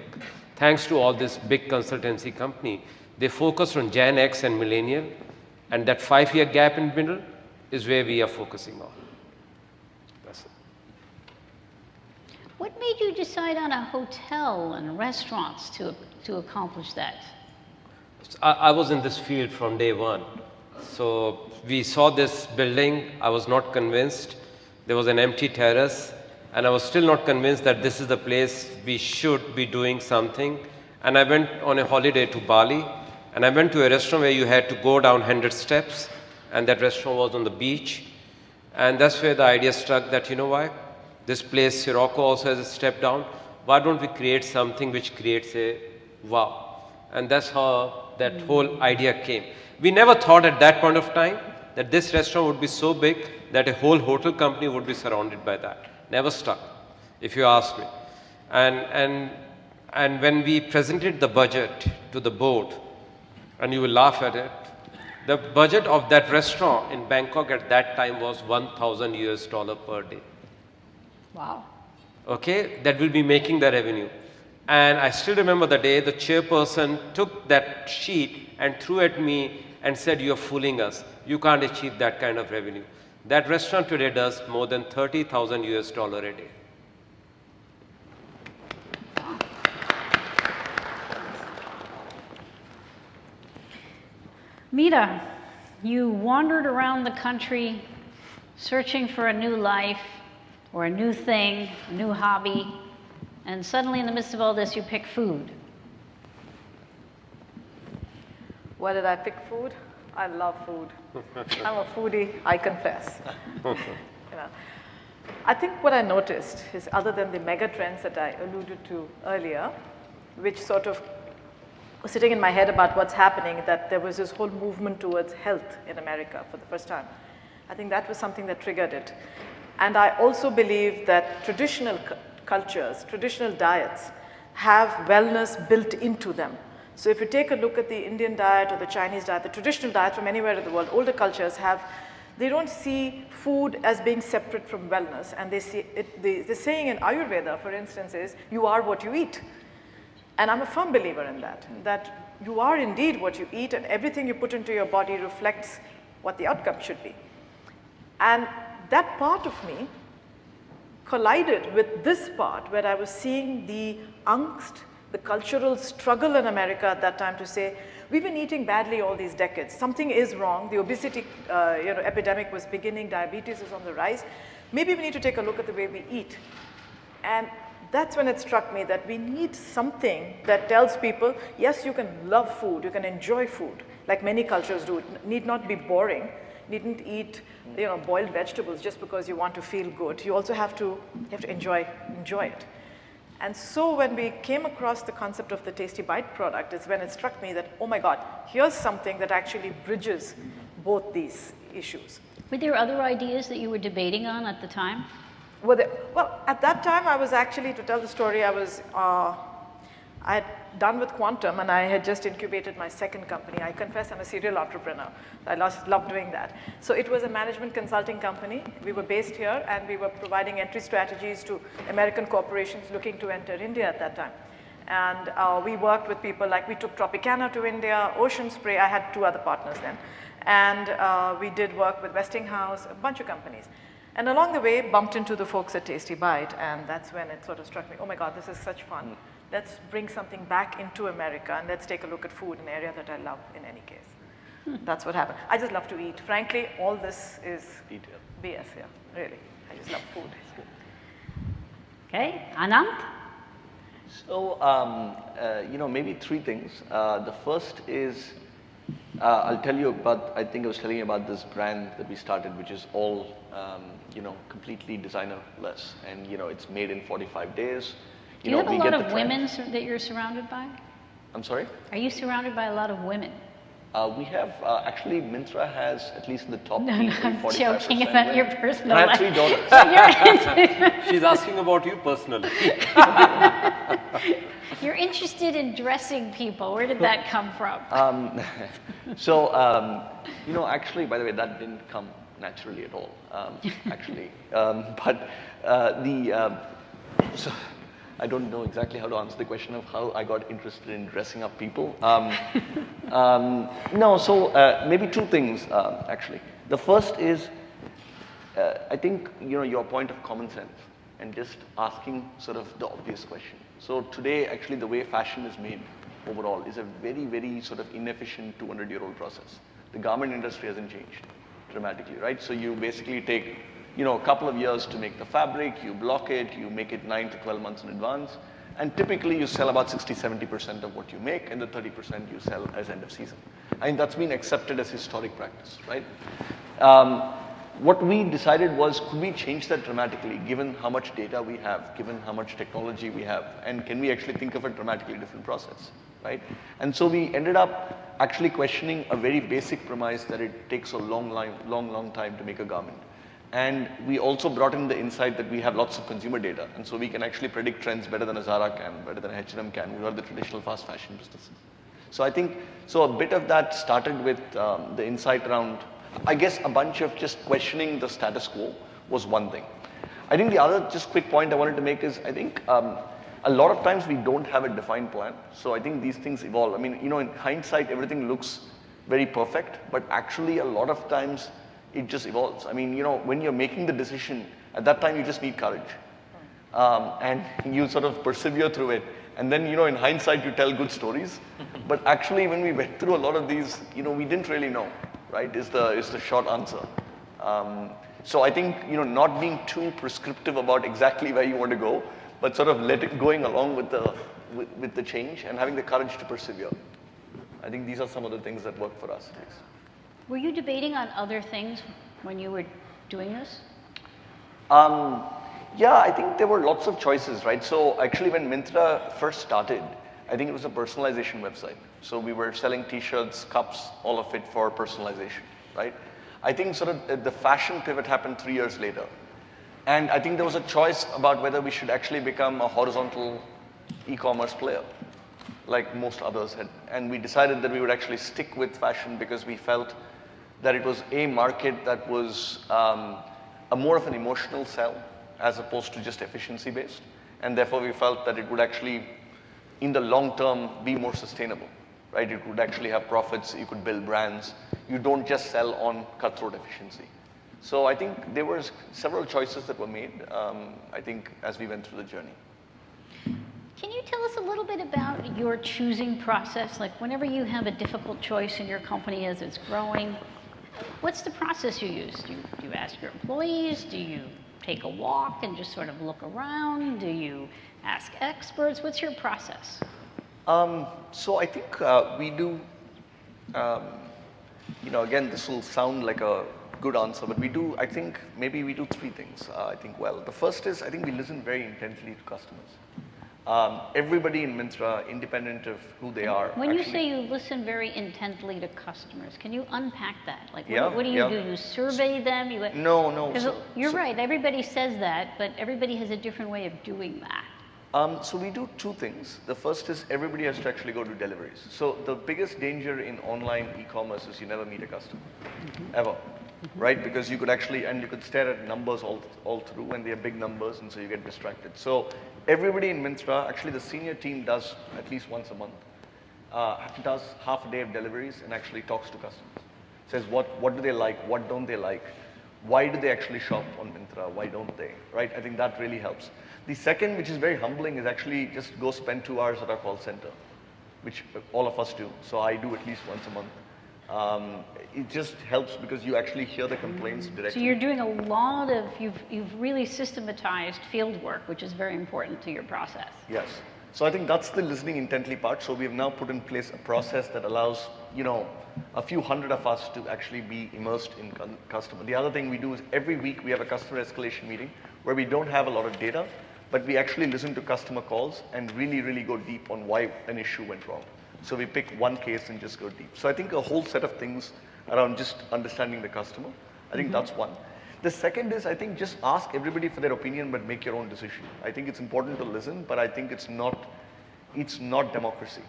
Thanks to all this big consultancy company. They focus on Gen X and millennial. And that 5-year gap in the middle is where we are focusing on. That's it. What made you decide on a hotel and restaurants to accomplish that? I was in this field from day one. So we saw this building. I was not convinced. There was an empty terrace. And I was still not convinced that this is the place we should be doing something. And I went on a holiday to Bali. And I went to a restaurant where you had to go down 100 steps. And that restaurant was on the beach. And that's where the idea struck that, you know why? This place, Sirocco, also has a step down. Why don't we create something which creates a wow? And that's how that whole idea came. We never thought at that point of time that this restaurant would be so big that a whole hotel company would be surrounded by that. Never stuck, if you ask me. And when we presented the budget to the board, and you will laugh at it, the budget of that restaurant in Bangkok at that time was $1,000 per day. Wow. Okay, that will be making the revenue. And I still remember the day the chairperson took that sheet and threw at me and said, you're fooling us. You can't achieve that kind of revenue. That restaurant today does more than $30,000 a day. Meera, you wandered around the country searching for a new life or a new thing, a new hobby, and suddenly in the midst of all this you pick food. Why did I pick food? I love food. I'm a foodie, I confess. You know, I think what I noticed is, other than the mega trends that I alluded to earlier, which sort of was sitting in my head about what's happening, that there was this whole movement towards health in America for the first time. I think that was something that triggered it. And I also believe that traditional cultures, traditional diets, have wellness built into them. So if you take a look at the Indian diet or the Chinese diet, the traditional diet from anywhere in the world, older cultures have, they don't see food as being separate from wellness. And they see it, the saying in Ayurveda, for instance, is, you are what you eat. And I'm a firm believer in that, that you are indeed what you eat, and everything you put into your body reflects what the outcome should be. And that part of me collided with this part where I was seeing the angst, the cultural struggle in America at that time to say, we've been eating badly all these decades. Something is wrong. The obesity epidemic was beginning. Diabetes is on the rise. Maybe we need to take a look at the way we eat. And that's when it struck me that we need something that tells people, yes, you can love food, you can enjoy food, like many cultures do. It need not be boring. Needn't eat, boiled vegetables just because you want to feel good. You also have to enjoy it. And so when we came across the concept of the Tasty Bite product, is when it struck me that, oh my God, here's something that actually bridges both these issues. Were there other ideas that you were debating on at the time? Well, at that time I was actually, to tell the story, I had done with Quantum and I had just incubated my second company. I confess I'm a serial entrepreneur. I love doing that. So it was a management consulting company. We were based here and we were providing entry strategies to American corporations looking to enter India at that time. And we worked with people like, we took Tropicana to India, Ocean Spray, I had 2 other partners then. And we did work with Westinghouse, a bunch of companies. And along the way, bumped into the folks at Tasty Bite, and that's when it sort of struck me, oh my God, this is such fun. Let's bring something back into America, and let's take a look at food, an area that I love in any case. That's what happened. I just love to eat. Frankly, all this is BS, yeah, really. I just love food. Okay, Ananth? So, maybe 3 things. The first is, I'll tell you about, I think I was telling you about this brand that we started, which is all, completely designer-less. And, it's made in 45 days. Do you have a lot of women that you're surrounded by? I'm sorry? Are you surrounded by a lot of women? We have, actually, Myntra has, at least in the top No, I'm 45% joking about your personal I life. have 3 daughters. She's asking about you personally. You're interested in dressing people. Where did that come from? Actually, by the way, that didn't come naturally at all, actually. So I don't know exactly how to answer the question of how I got interested in dressing up people. Maybe 2 things, actually. The first is, I think, your point of common sense and just asking sort of the obvious question. So today, actually, the way fashion is made overall is a very, very sort of inefficient 200-year-old process. The garment industry hasn't changed dramatically, right? So you basically take, a couple of years to make the fabric, you block it, you make it 9 to 12 months in advance, and typically you sell about 60–70% of what you make, and the 30% you sell as end of season. I mean, that's been accepted as historic practice, right? What we decided was, could we change that dramatically, given how much data we have, given how much technology we have, and can we actually think of a dramatically different process, right? And so we ended up actually questioning a very basic premise that it takes a long time to make a garment. And we also brought in the insight that we have lots of consumer data, and so we can actually predict trends better than a Zara can, better than a H&M can. We are the traditional fast fashion businesses. So I think, a bit of that started with the insight around, I guess, a bunch of just questioning the status quo was one thing. I think the other just quick point I wanted to make is, I think a lot of times we don't have a defined plan. So I think these things evolve. I mean, in hindsight, everything looks very perfect, but actually a lot of times it just evolves. I mean, when you're making the decision, at that time you just need courage. And you sort of persevere through it. And then, in hindsight, you tell good stories. But actually, when we went through a lot of these, we didn't really know, right, is the short answer. So I think, not being too prescriptive about exactly where you want to go, but sort of going along with the change and having the courage to persevere. I think these are some of the things that work for us. Were you debating on other things when you were doing this? Yeah, I think there were lots of choices, right? So actually when Myntra first started, I think it was a personalization website. So we were selling t-shirts, cups, all of it for personalization, right? I think sort of the fashion pivot happened 3 years later. And I think there was a choice about whether we should actually become a horizontal e-commerce player, like most others had. And we decided that we would actually stick with fashion because we felt that it was a market that was a more of an emotional sell as opposed to just efficiency based. And therefore we felt that it would actually, in the long term, be more sustainable, right? It would actually have profits, you could build brands. You don't just sell on cutthroat efficiency. So I think there were several choices that were made, I think, as we went through the journey. Can you tell us a little bit about your choosing process? Like whenever you have a difficult choice in your company as it's growing, what's the process you use? Do you ask your employees? Do you take a walk and just sort of look around? Do you ask experts? What's your process? So I think we do, again, this will sound like a good answer, but we do, I think, maybe we do 3 things, I think, well. The first is, I think we listen very intently to customers. Everybody in Myntra, independent of who they are. When you say you listen very intently to customers, can you unpack that? Like, what do you do? You survey them? No. Because you're right, everybody says that, but everybody has a different way of doing that. So we do 2 things. The first is everybody has to actually go do deliveries. So the biggest danger in online e-commerce is you never meet a customer, ever. Right? Because you could actually, and you could stare at numbers all through, and they are big numbers, and so you get distracted. So everybody in Myntra, actually the senior team does at least once a month, does half a day of deliveries and actually talks to customers. Says what do they like, what don't they like, why do they actually shop on Myntra, why don't they, right? I think that really helps. The second, which is very humbling, is actually just go spend 2 hours at our call center, which all of us do. So I do at least once a month. It just helps because you actually hear the complaints directly. So you're doing a lot of, you've really systematized field work, which is very important to your process. Yes. So I think that's the listening intently part. So we have now put in place a process that allows, a few hundred of us to actually be immersed in customer. The other thing we do is every week we have a customer escalation meeting where we don't have a lot of data, but we actually listen to customer calls and really, really go deep on why an issue went wrong. So we pick one case and just go deep. So I think a whole set of things around just understanding the customer. I think that's one. The second is, I think, just ask everybody for their opinion, but make your own decision. I think it's important to listen, but I think it's not democracy.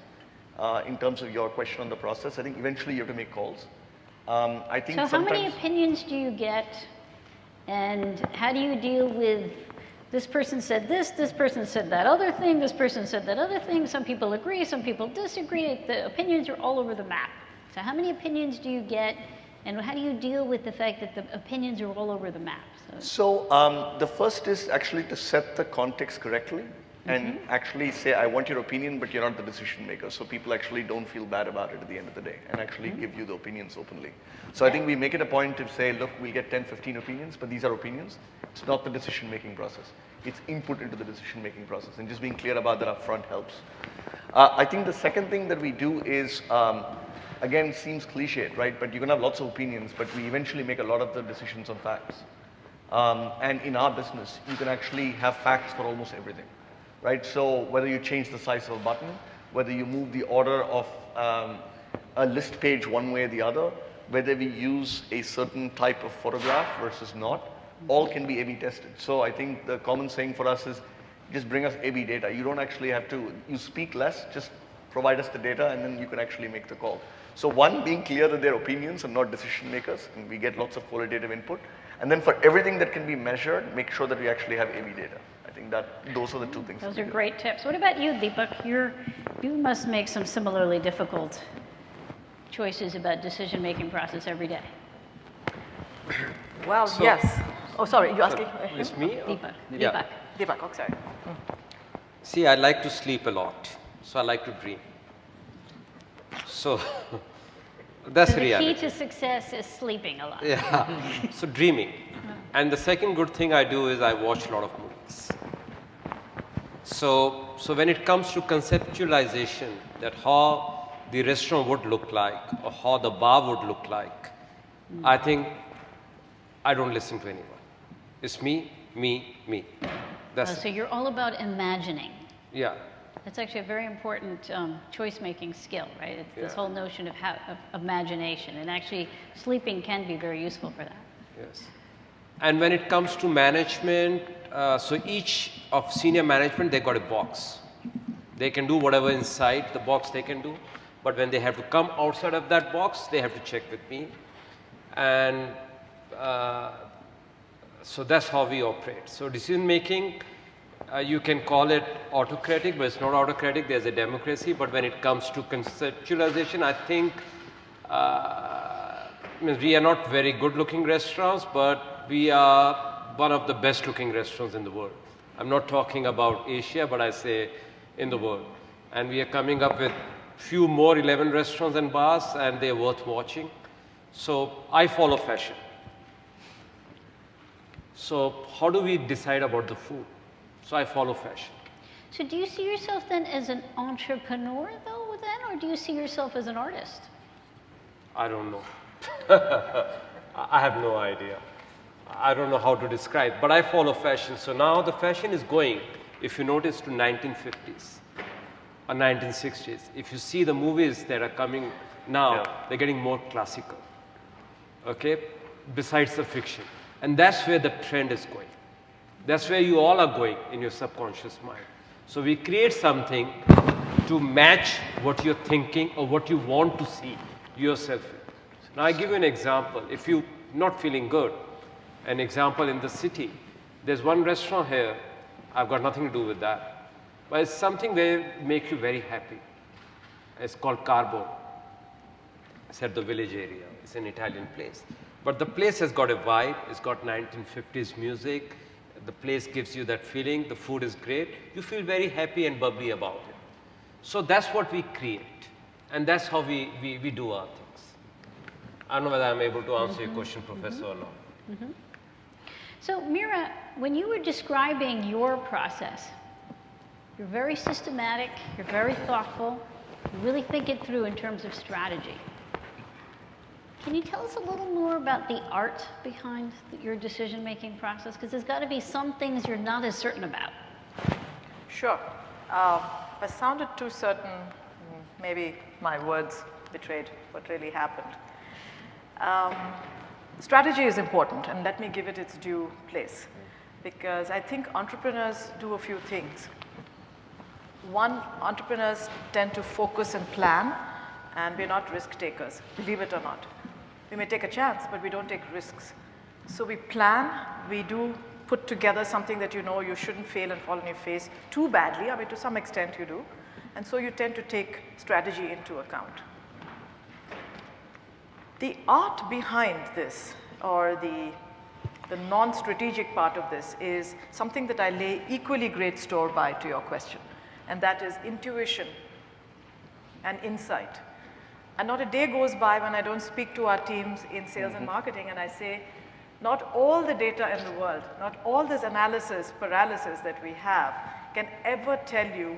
In terms of your question on the process, I think eventually you have to make calls. I think so how many opinions do you get, and how do you deal with this person said this person said that other thing, this person said that other thing, some people agree, some people disagree, the opinions are all over the map. So how many opinions do you get, and how do you deal with the fact that the opinions are all over the map? So the first is actually to set the context correctly and actually say, I want your opinion, but you're not the decision maker. So people actually don't feel bad about it at the end of the day and actually give you the opinions openly. So I think we make it a point to say, look, we'll get 10, 15 opinions, but these are opinions. It's not the decision-making process. It's input into the decision-making process, and just being clear about that up front helps. I think the second thing that we do is, again, seems cliched, right? But you can have lots of opinions, but we eventually make a lot of the decisions on facts. And in our business, you can actually have facts for almost everything, right? So whether you change the size of a button, whether you move the order of a list page one way or the other, whether we use a certain type of photograph versus not, all can be A/B tested. So I think the common saying for us is just bring us A/B data. You don't actually have to, you speak less, just provide us the data and then you can actually make the call. So one, being clear that they're opinions and not decision makers, and we get lots of qualitative input. And then for everything that can be measured, make sure that we actually have A/B data. I think that those are the 2 things. Those are great tips. What about you, Deepak? You must make some similarly difficult choices about decision-making process every day. Well, yes. Oh, sorry, you asking? It's me? Deepak. Yeah. Deepak, sorry. See, I like to sleep a lot, so I like to dream. So that's So the reality. key to success is sleeping a lot. Yeah, so dreaming. And the second good thing I do is I watch a lot of movies. So when it comes to conceptualization, that how the restaurant would look like or how the bar would look like, I think I don't listen to anyone. It's me, me, me. That's So you're all about imagining. yeah. That's actually a very important choice-making skill, right? It's this Yeah. whole notion of imagination, and actually sleeping can be very useful for that. Yes. And when it comes to management, so each of senior management, they got a box. They can do whatever inside the box they can do, but when they have to come outside of that box, they have to check with me. And so that's how we operate. So decision making, you can call it autocratic, but it's not autocratic. There's a democracy. But when it comes to conceptualization, I think we are not very good-looking restaurants, but we are one of the best-looking restaurants in the world. I'm not talking about Asia, but I say in the world. And we are coming up with few more 11 restaurants and bars, and they're worth watching. So I follow fashion. So how do we decide about the food? So I follow fashion. So do you see yourself then as an entrepreneur, though, then, or do you see yourself as an artist? I don't know. I have no idea. I don't know how to describe, but I follow fashion. So now the fashion is going, if you notice, to 1950s or 1960s. If you see the movies that are coming now, they're getting more classical, okay, besides the fiction. And that's where the trend is going. That's where you all are going in your subconscious mind. So we create something to match what you're thinking or what you want to see yourself in. Now I give you an example. If you're not feeling good, an example in the city, there's one restaurant here, I've got nothing to do with that, but it's something where make you very happy. It's called Carbo. It's at the village area. It's an Italian place. But the place has got a vibe. It's got 1950s music. The place gives you that feeling. The food is great. You feel very happy and bubbly about it. So that's what we create. And that's how we do our things. I don't know whether I'm able to answer your question, Professor, or not. So Meera, when you were describing your process, you're very systematic, you're very thoughtful, you really think it through in terms of strategy. Can you tell us a little more about the art behind your decision-making process? Because there's got to be some things you're not as certain about. Sure. If I sounded too certain, maybe my words betrayed what really happened. Strategy is important, and let me give it its due place, because I think entrepreneurs do a few things. One, entrepreneurs tend to focus and plan, and we're not risk takers, believe it or not. We may take a chance, but we don't take risks. So we plan, we do put together something that you know you shouldn't fail and fall on your face too badly. I mean, to some extent you do. And so you tend to take strategy into account. The art behind this, or the non-strategic part of this, is something that I lay equally great store by to your question, and that is intuition and insight. And not a day goes by when I don't speak to our teams in sales and marketing and I say, not all the data in the world, not all this analysis, paralysis that we have can ever tell you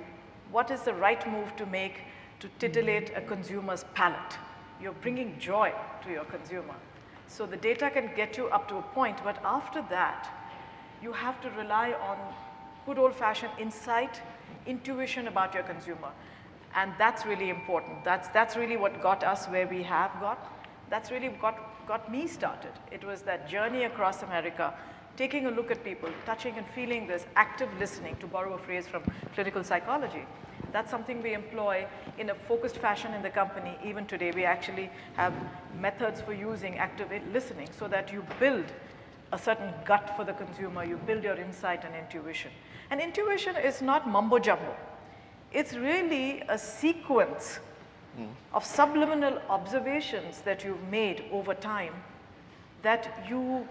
what is the right move to make to titillate a consumer's palate. You're bringing joy to your consumer. So the data can get you up to a point, but after that, you have to rely on good old-fashioned insight, intuition about your consumer. And that's really important. That's really what got us where we have got. That's really got me started. It was that journey across America, taking a look at people, touching and feeling this, active listening, to borrow a phrase from clinical psychology. That's something we employ in a focused fashion in the company. Even today, we actually have methods for using active listening so that you build a certain gut for the consumer, you build your insight and intuition. And intuition is not mumbo jumbo. It's really a sequence of subliminal observations that you've made over time, that you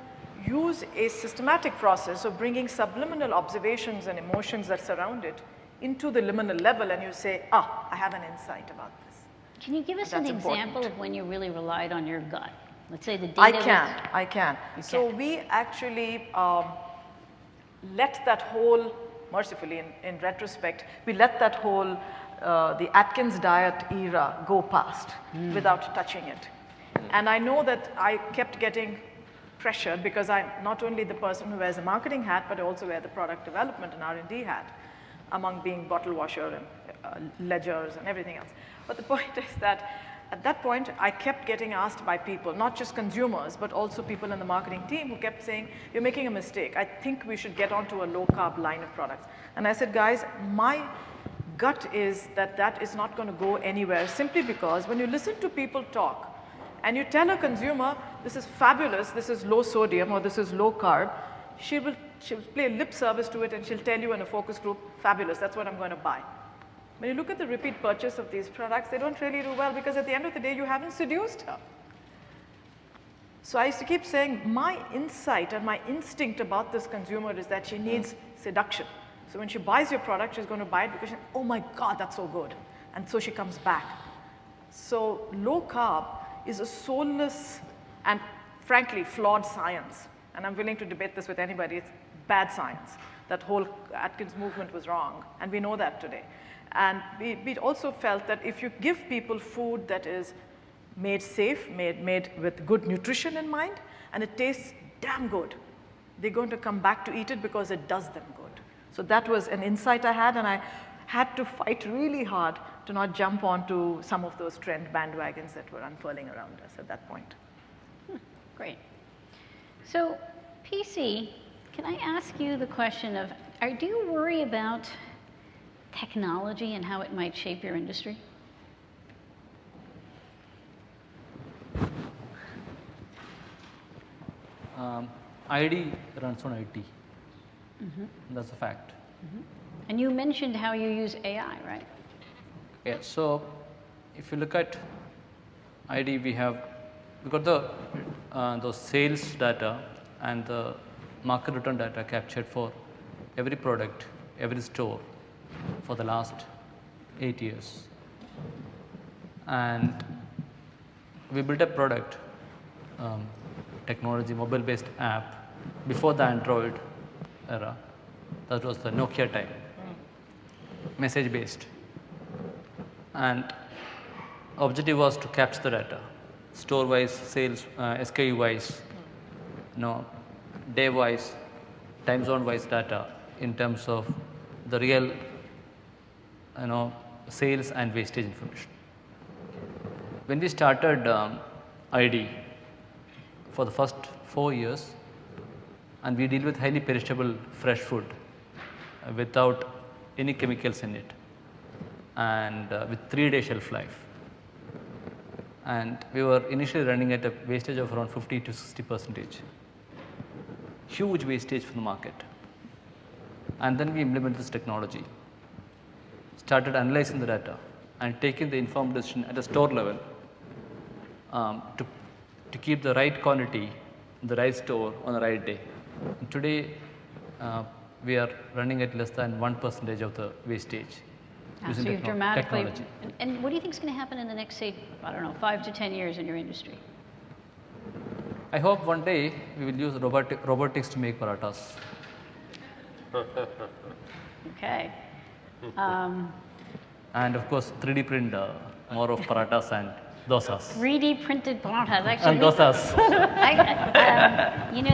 use a systematic process of bringing subliminal observations and emotions that surround it into the liminal level and you say, ah, I have an insight about this. Can you give us an example of when you really relied on your gut? Let's say the data. I can. So we actually let that whole, mercifully in retrospect, we let that whole, the Atkins diet era go past without touching it. And I know that I kept getting pressured because I'm not only the person who wears a marketing hat, but I also wear the product development and R&D hat, among being bottle washer and ledgers and everything else. But the point is that at that point, I kept getting asked by people, not just consumers, but also people in the marketing team who kept saying, you're making a mistake. I think we should get onto a low-carb line of products. And I said, guys, my gut is that that is not going to go anywhere simply because when you listen to people talk and you tell a consumer, this is fabulous, this is low sodium or this is low carb, she'll play lip service to it and she'll tell you in a focus group, fabulous, that's what I'm going to buy. When you look at the repeat purchase of these products, they don't really do well because at the end of the day, you haven't seduced her. So I used to keep saying, my insight and my instinct about this consumer is that she needs seduction. So when she buys your product, she's going to buy it because, oh my God, that's so good. And so she comes back. So low carb is a soulless and frankly flawed science. And I'm willing to debate this with anybody. It's bad science. That whole Atkins movement was wrong. And we know that today. And we also felt that if you give people food that is made safe, made with good nutrition in mind, and it tastes damn good, they're going to come back to eat it because it does them good. So that was an insight I had, and I had to fight really hard to not jump onto some of those trend bandwagons that were unfurling around us at that point. Great. So, PC, can I ask you the question of, do you worry about technology and how it might shape your industry? ID runs on IT. That's a fact. And you mentioned how you use AI, right? Yeah, so if you look at ID, we got the sales data and the market return data captured for every product, every store for the last 8 years. And we built a product, technology, mobile-based app before the Android era. That was the Nokia time, message-based. And objective was to capture the data, store-wise, sales, SKU-wise, day-wise, time zone-wise data in terms of the real, sales and wastage information. When we started ID for the first 4 years, and we deal with highly perishable fresh food without any chemicals in it, and with 3-day shelf life. And we were initially running at a wastage of around 50 to 60%. Huge wastage from the market. And then we implemented this technology, started analyzing the data and taking the informed decision at a store level to keep the right quantity in the right store on the right day. And today, we are running at less than 1% of the wastage. So you've dramatically, and what do you think is going to happen in the next, say, I don't know, 5 to 10 years in your industry? I hope one day we will use robotics to make parathas. Okay. And of course, 3D print more of parathas and dosas. 3D printed parathas, actually. And dosas.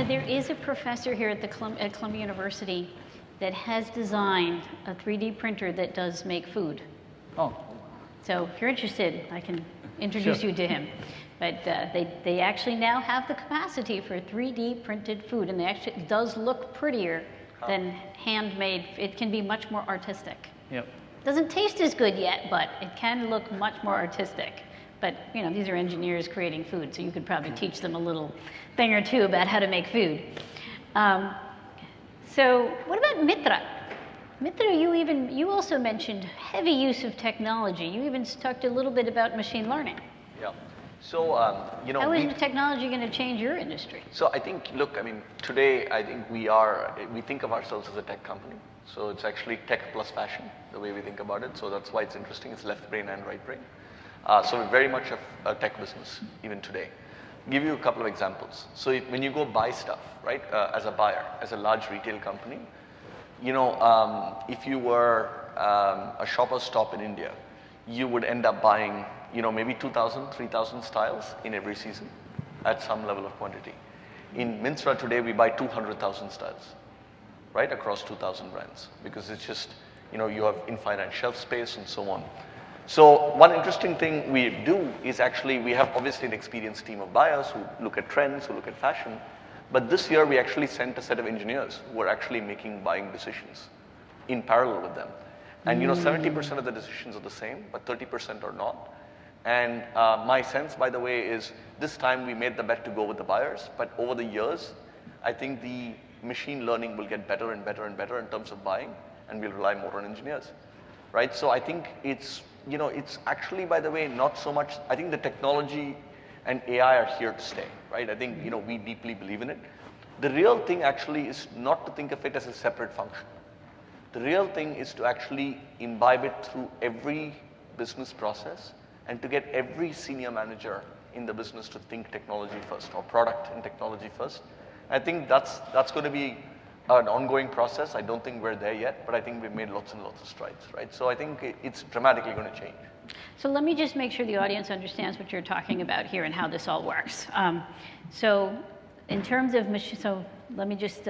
There is a professor here at Columbia University that has designed a 3D printer that does make food. Oh. So if you're interested, I can introduce you to him. But they actually now have the capacity for 3D printed food, and it does look prettier than handmade. It can be much more artistic. Yep. Doesn't taste as good yet, but it can look much more artistic. But these are engineers creating food, so you could probably teach them a little thing or two about how to make food. So what about Myntra? Myntra, you also mentioned heavy use of technology. You even talked a little bit about machine learning. Yeah. So, how is technology going to change your industry? So I think, look, today I think we think of ourselves as a tech company. So it's actually tech plus fashion, the way we think about it. So that's why it's interesting. It's left brain and right brain. So we're very much a tech business even today. Give you a couple of examples. So when you go buy stuff, right, as a buyer, as a large retail company, you know, if you were a Shoppers Stop in India, you would end up buying, you know, maybe 2,000, 3,000 styles in every season at some level of quantity. In Myntra today, we buy 200,000 styles, right, across 2,000 brands, because it's just, you know, you have infinite shelf space and so on. So one interesting thing we do is actually we have obviously an experienced team of buyers who look at trends, who look at fashion. But this year we actually sent a set of engineers who are actually making buying decisions in parallel with them. And you know, 70% of the decisions are the same, but 30% are not. And my sense, by the way, is this time we made the bet to go with the buyers. But over the years, I think the machine learning will get better and better and better in terms of buying, and we'll rely more on engineers, right? So I think it's, you know, it's actually, by the way, not so much, I think the technology and AI are here to stay, right? I think, you know, we deeply believe in it. The real thing actually is not to think of it as a separate function. The real thing is to actually imbibe it through every business process and to get every senior manager in the business to think technology first or product and technology first. I think that's going to be an ongoing process. I don't think we're there yet, but I think we've made lots and lots of strides, right? So I think it's dramatically going to change. So let me just make sure the audience understands what you're talking about here and how this all works. So in terms of machine, so let me just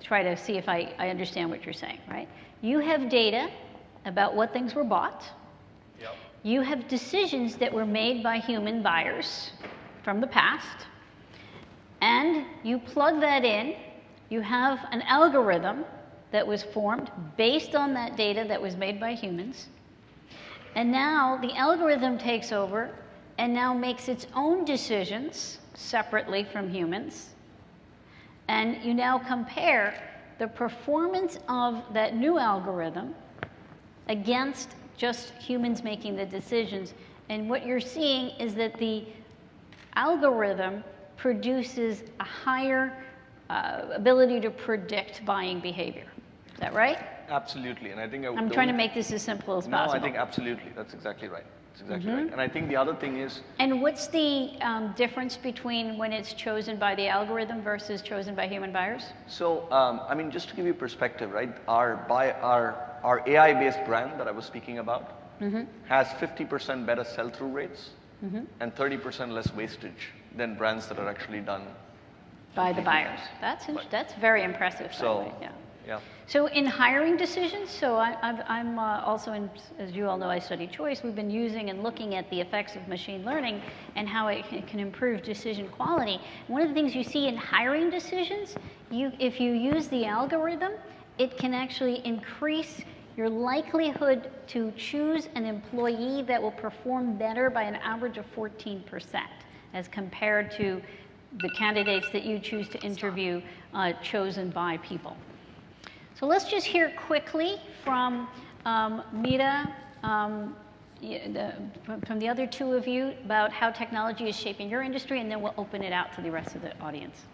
try to see if I understand what you're saying, right? You have data about what things were bought. Yep. You have decisions that were made by human buyers from the past, and you plug that in. You have an algorithm that was formed based on that data that was made by humans. And now the algorithm takes over and now makes its own decisions separately from humans. And you now compare the performance of that new algorithm against just humans making the decisions. And what you're seeing is that the algorithm produces a higher ability to predict buying behavior. Is that right? Absolutely, and I think I'm trying to make this as simple as possible. No, I think absolutely. That's exactly right. That's exactly right. And I think the other thing is... And what's the difference between when it's chosen by the algorithm versus chosen by human buyers? So, I mean, just to give you perspective, right, our AI-based brand that I was speaking about has 50% better sell-through rates and 30% less wastage than brands that are actually done by the buyers. That's very impressive. So, yeah. So in hiring decisions, so I'm also in, as you all know, I study choice. We've been using and looking at the effects of machine learning and how it can improve decision quality. One of the things you see in hiring decisions, if you use the algorithm, it can actually increase your likelihood to choose an employee that will perform better by an average of 14% as compared to the candidates that you choose to interview chosen by people. So let's just hear quickly from Meera, from the other two of you about how technology is shaping your industry, and then we'll open it out to the rest of the audience.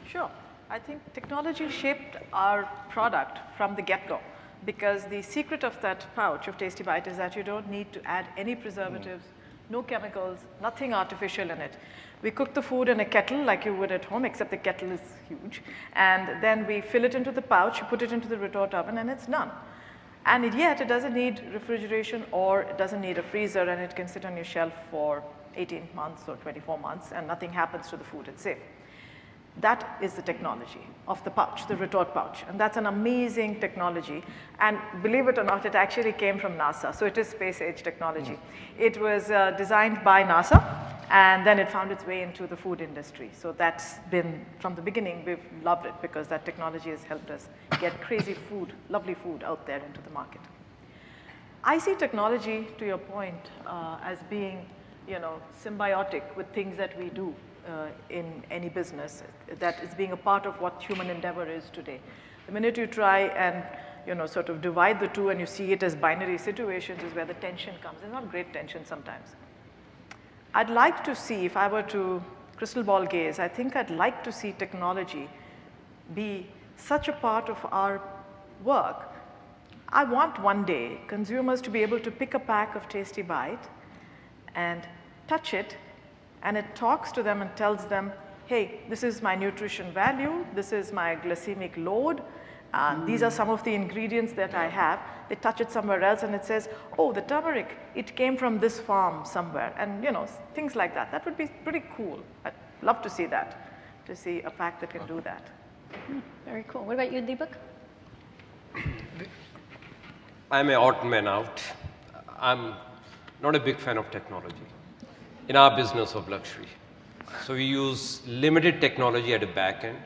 Sure. I think technology shaped our product from the get-go, because the secret of that pouch of Tasty Byte is that you don't need to add any preservatives, no chemicals, nothing artificial in it. We cook the food in a kettle like you would at home, except the kettle is huge. And then we fill it into the pouch, you put it into the retort oven, and it's done. And yet, it doesn't need refrigeration or it doesn't need a freezer, and it can sit on your shelf for 18 months or 24 months, and nothing happens to the food, it's safe. That is the technology of the pouch, the retort pouch. And that's an amazing technology. And believe it or not, it actually came from NASA. So it is space-age technology. It was designed by NASA, and then it found its way into the food industry. So that's been, from the beginning, we've loved it because that technology has helped us get crazy food, lovely food out there into the market. I see technology, to your point, as being, symbiotic with things that we do. In any business, that is being a part of what human endeavor is today. The minute you try and sort of divide the two and you see it as binary situations is where the tension comes. There's not great tension sometimes. I'd like to see, if I were to crystal ball gaze, I think I'd like to see technology be such a part of our work I want one day consumers to be able to pick a pack of Tasty Bite and touch it, and it talks to them and tells them, hey, this is my nutrition value, this is my glycemic load, these are some of the ingredients that I have. They touch it somewhere else and it says, oh, the turmeric, it came from this farm somewhere, and you know, things like that. That would be pretty cool. I'd love to see that, to see a pack that can do that. Very cool. What about you, Deepak? I'm an odd man out. I'm not a big fan of technology in our business of luxury. So we use limited technology at the back end.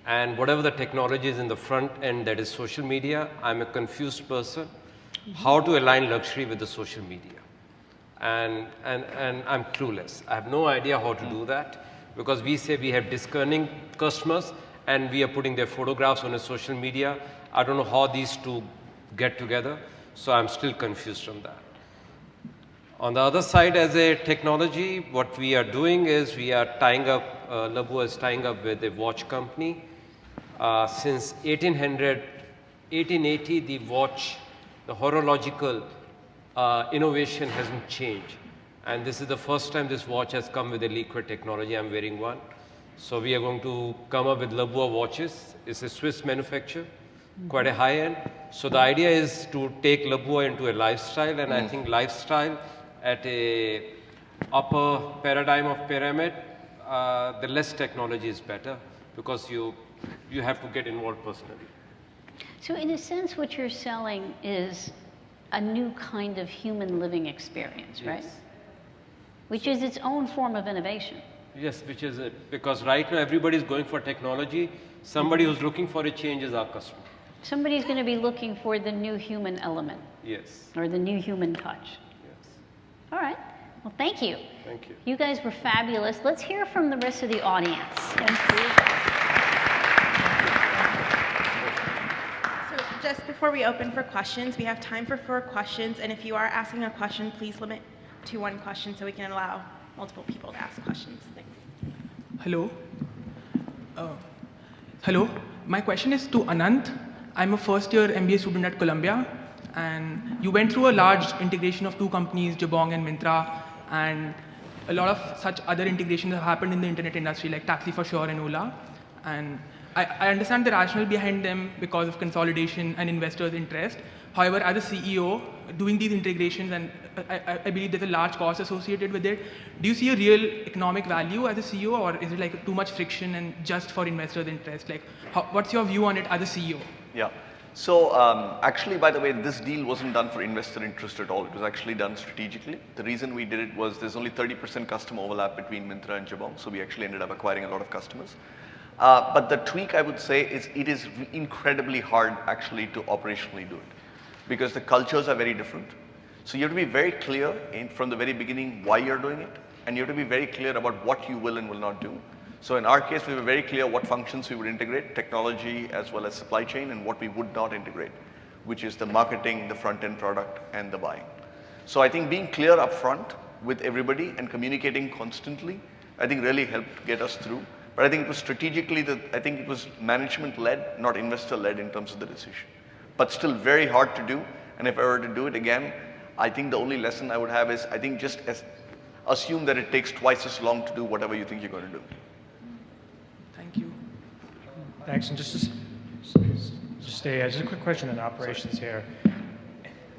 And whatever the technology is in the front end, that is social media, I'm a confused person. How to align luxury with the social media? And I'm clueless. I have no idea how to do that, because we say we have discerning customers and we are putting their photographs on a social media. I don't know how these two get together, so I'm still confused on that. On the other side, as a technology, what we are doing is we are tying up, Labua is tying up with a watch company. Since 1880, the watch, the horological innovation hasn't changed. And this is the first time this watch has come with a liquid technology. I'm wearing one. So we are going to come up with Labua watches. It's a Swiss manufacturer, quite a high end. So the idea is to take Labua into a lifestyle, and I think lifestyle at a upper paradigm of pyramid, the less technology is better, because you have to get involved personally. So in a sense, what you're selling is a new kind of human living experience, right? Yes. Which is its own form of innovation. Yes, which is it. Because right now everybody is going for technology. Somebody who's looking for a change is our customer. Somebody's going to be looking for the new human element. Yes. Or the new human touch. Yes. All right. Well, thank you. Thank you. You guys were fabulous. Let's hear from the rest of the audience. Thank you. So just before we open for questions, we have time for 4 questions. And if you are asking a question, please limit to 1 question so we can allow multiple people to ask questions. Thanks. Hello. Hello. My question is to Ananth. I'm a first-year MBA student at Columbia, and you went through a large integration of 2 companies, Jabong and Myntra, and a lot of such other integrations have happened in the internet industry, like Taxi for Sure and Ola. And I understand the rationale behind them because of consolidation and investors' interest. However, as a CEO, doing these integrations, and I believe there's a large cost associated with it, do you see a real economic value as a CEO, or is it like too much friction and just for investors' interest? Like, what's your view on it as a CEO? Yeah. So actually, by the way, this deal wasn't done for investor interest at all. It was actually done strategically. The reason we did it was there's only 30% customer overlap between Myntra and Jabong, so we actually ended up acquiring a lot of customers. But the tweak, I would say, is it is incredibly hard actually to operationally do it, because the cultures are very different. So you have to be very clear from the very beginning why you're doing it, and you have to be very clear about what you will and will not do. So in our case, we were very clear what functions we would integrate, technology as well as supply chain, and what we would not integrate, which is the marketing, the front-end product, and the buying. So I think being clear up front with everybody and communicating constantly, I think really helped get us through. But I think it was strategically, I think it was management-led, not investor-led in terms of the decision. But still very hard to do, and if I were to do it again, I think the only lesson I would have is, I think just assume that it takes twice as long to do whatever you think you're going to do. Thank you. Thanks. And just a quick question on operations here.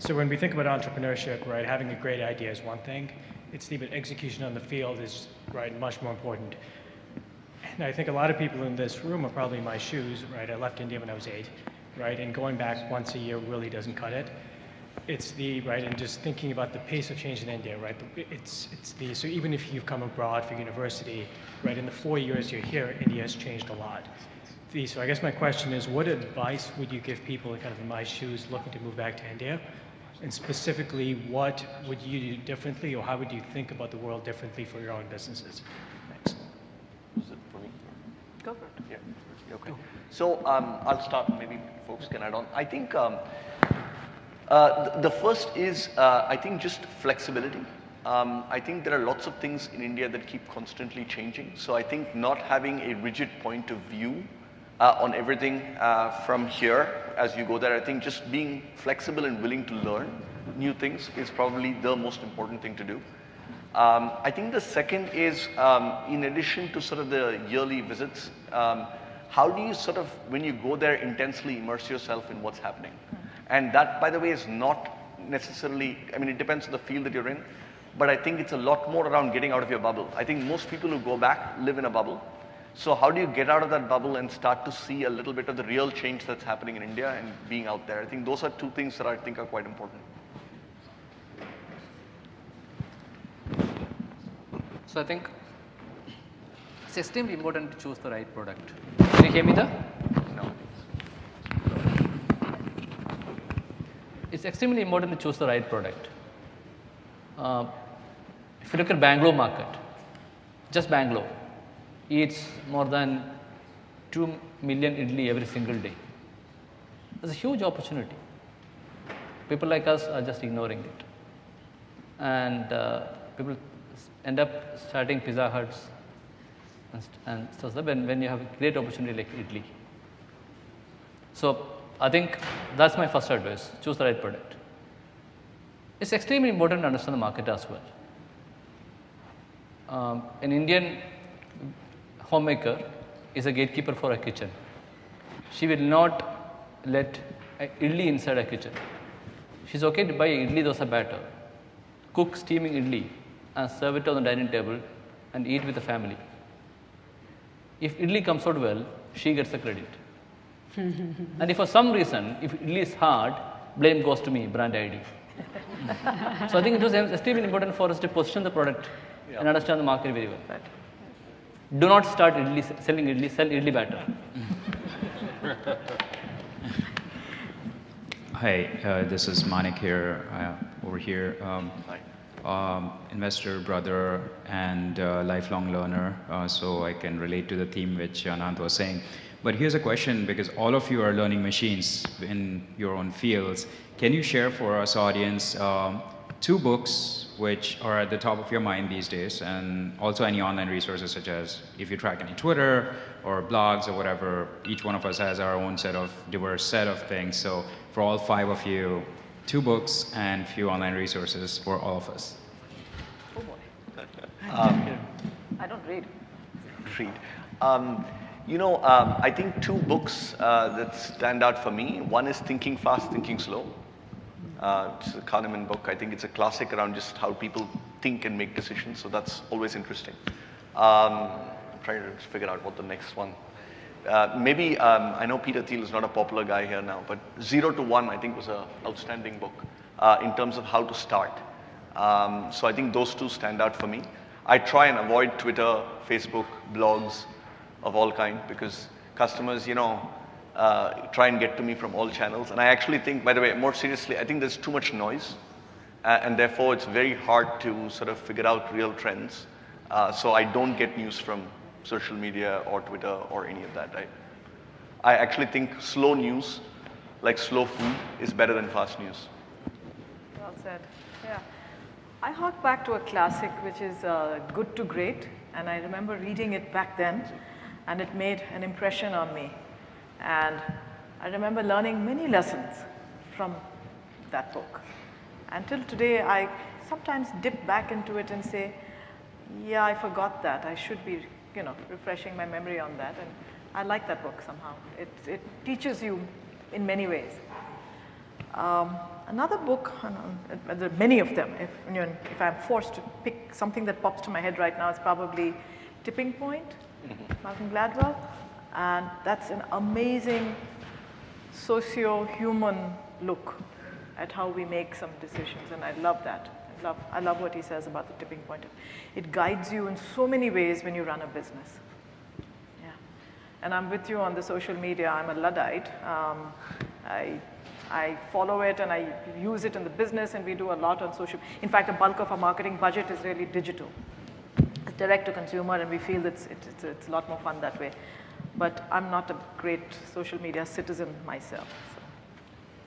So when we think about entrepreneurship, right, having a great idea is one thing. It's the execution on the field is, right, much more important. And I think a lot of people in this room are probably in my shoes, right? I left India when I was 8, right? And going back once a year really doesn't cut it. It's the, right, and just thinking about the pace of change in India, right? So even if you've come abroad for university, right, in the 4 years you're here, India has changed a lot. So I guess my question is, what advice would you give people kind of in my shoes looking to move back to India? And specifically, what would you do differently, or how would you think about the world differently for your own businesses? Thanks. Is it for me? Go for it. Yeah. Okay. So I'll start, maybe folks can add on. I think the first is, I think, just flexibility. I think there are lots of things in India that keep constantly changing. So I think not having a rigid point of view on everything from here as you go there. I think just being flexible and willing to learn new things is probably the most important thing to do. I think the second is, in addition to sort of the yearly visits, how do you sort of, when you go there, intensely immerse yourself in what's happening? And that, by the way, is not necessarily, I mean, it depends on the field that you're in, but I think it's a lot more around getting out of your bubble. I think most people who go back live in a bubble. So how do you get out of that bubble and start to see a little bit of the real change that's happening in India and being out there? I think those are two things that I think are quite important. So I think it's extremely important to choose the right product. Can you hear me there? No. It's extremely important to choose the right product. If you look at Bangalore market, just Bangalore eats more than 2 million idli every single day. There's a huge opportunity. People like us are just ignoring it. And people end up starting Pizza Huts and stuff like that when you have a great opportunity like idli. So I think that's my first advice, choose the right product. It's extremely important to understand the market as well. An Indian homemaker is a gatekeeper for a kitchen. She will not let idli inside a kitchen. She's okay to buy idli dosa batter, cook steaming idli and serve it on the dining table and eat with the family. If idli comes out well, she gets the credit. And if for some reason, if idli is hard, blame goes to me, brand ID. So I think it was extremely important for us to position the product and understand the market very well. Do not start selling idli, sell idli batter. Hi, this is Manik here, over here. Investor, brother, and lifelong learner, so I can relate to the theme which Ananth was saying. But here's a question, because all of you are learning machines in your own fields. Can you share for us audience 2 books which are at the top of your mind these days, and also any online resources such as if you track any Twitter or blogs or whatever, each one of us has our own diverse set of things. So for all 5 of you, 2 books and few online resources for all of us. Oh boy. I don't read. I think 2 books that stand out for me. One is Thinking Fast, Thinking Slow. It's a Kahneman book. I think it's a classic around just how people think and make decisions. So that's always interesting. I'm trying to figure out what the next one. I know Peter Thiel is not a popular guy here now, but 0 to 1 I think was an outstanding book in terms of how to start. So I think those 2 stand out for me. I try and avoid Twitter, Facebook, blogs of all kind, because customers, try and get to me from all channels. And I actually think, by the way, more seriously, I think there's too much noise. And therefore, it's very hard to sort of figure out real trends. So I don't get news from social media or Twitter or any of that. I actually think slow news, like slow food, is better than fast news. Well said. Yeah. I hark back to a classic, which is Good to Great. And I remember reading it back then, and it made an impression on me. And I remember learning many lessons from that book. Until today, I sometimes dip back into it and say, yeah, I forgot that. I should be, refreshing my memory on that. And I like that book somehow. It teaches you in many ways. Another book, there are many of them. If I'm forced to pick something that pops to my head right now, it's probably Tipping Point, Malcolm Gladwell. And that's an amazing socio-human look at how we make some decisions, and I love that. I love what he says about the tipping point. It guides you in so many ways when you run a business. Yeah, and I'm with you on the social media. I'm a Luddite. I follow it and I use it in the business, and we do a lot on social. In fact, a bulk of our marketing budget is really digital. It's direct to consumer, and we feel it's a lot more fun that way. But I'm not a great social media citizen myself. So.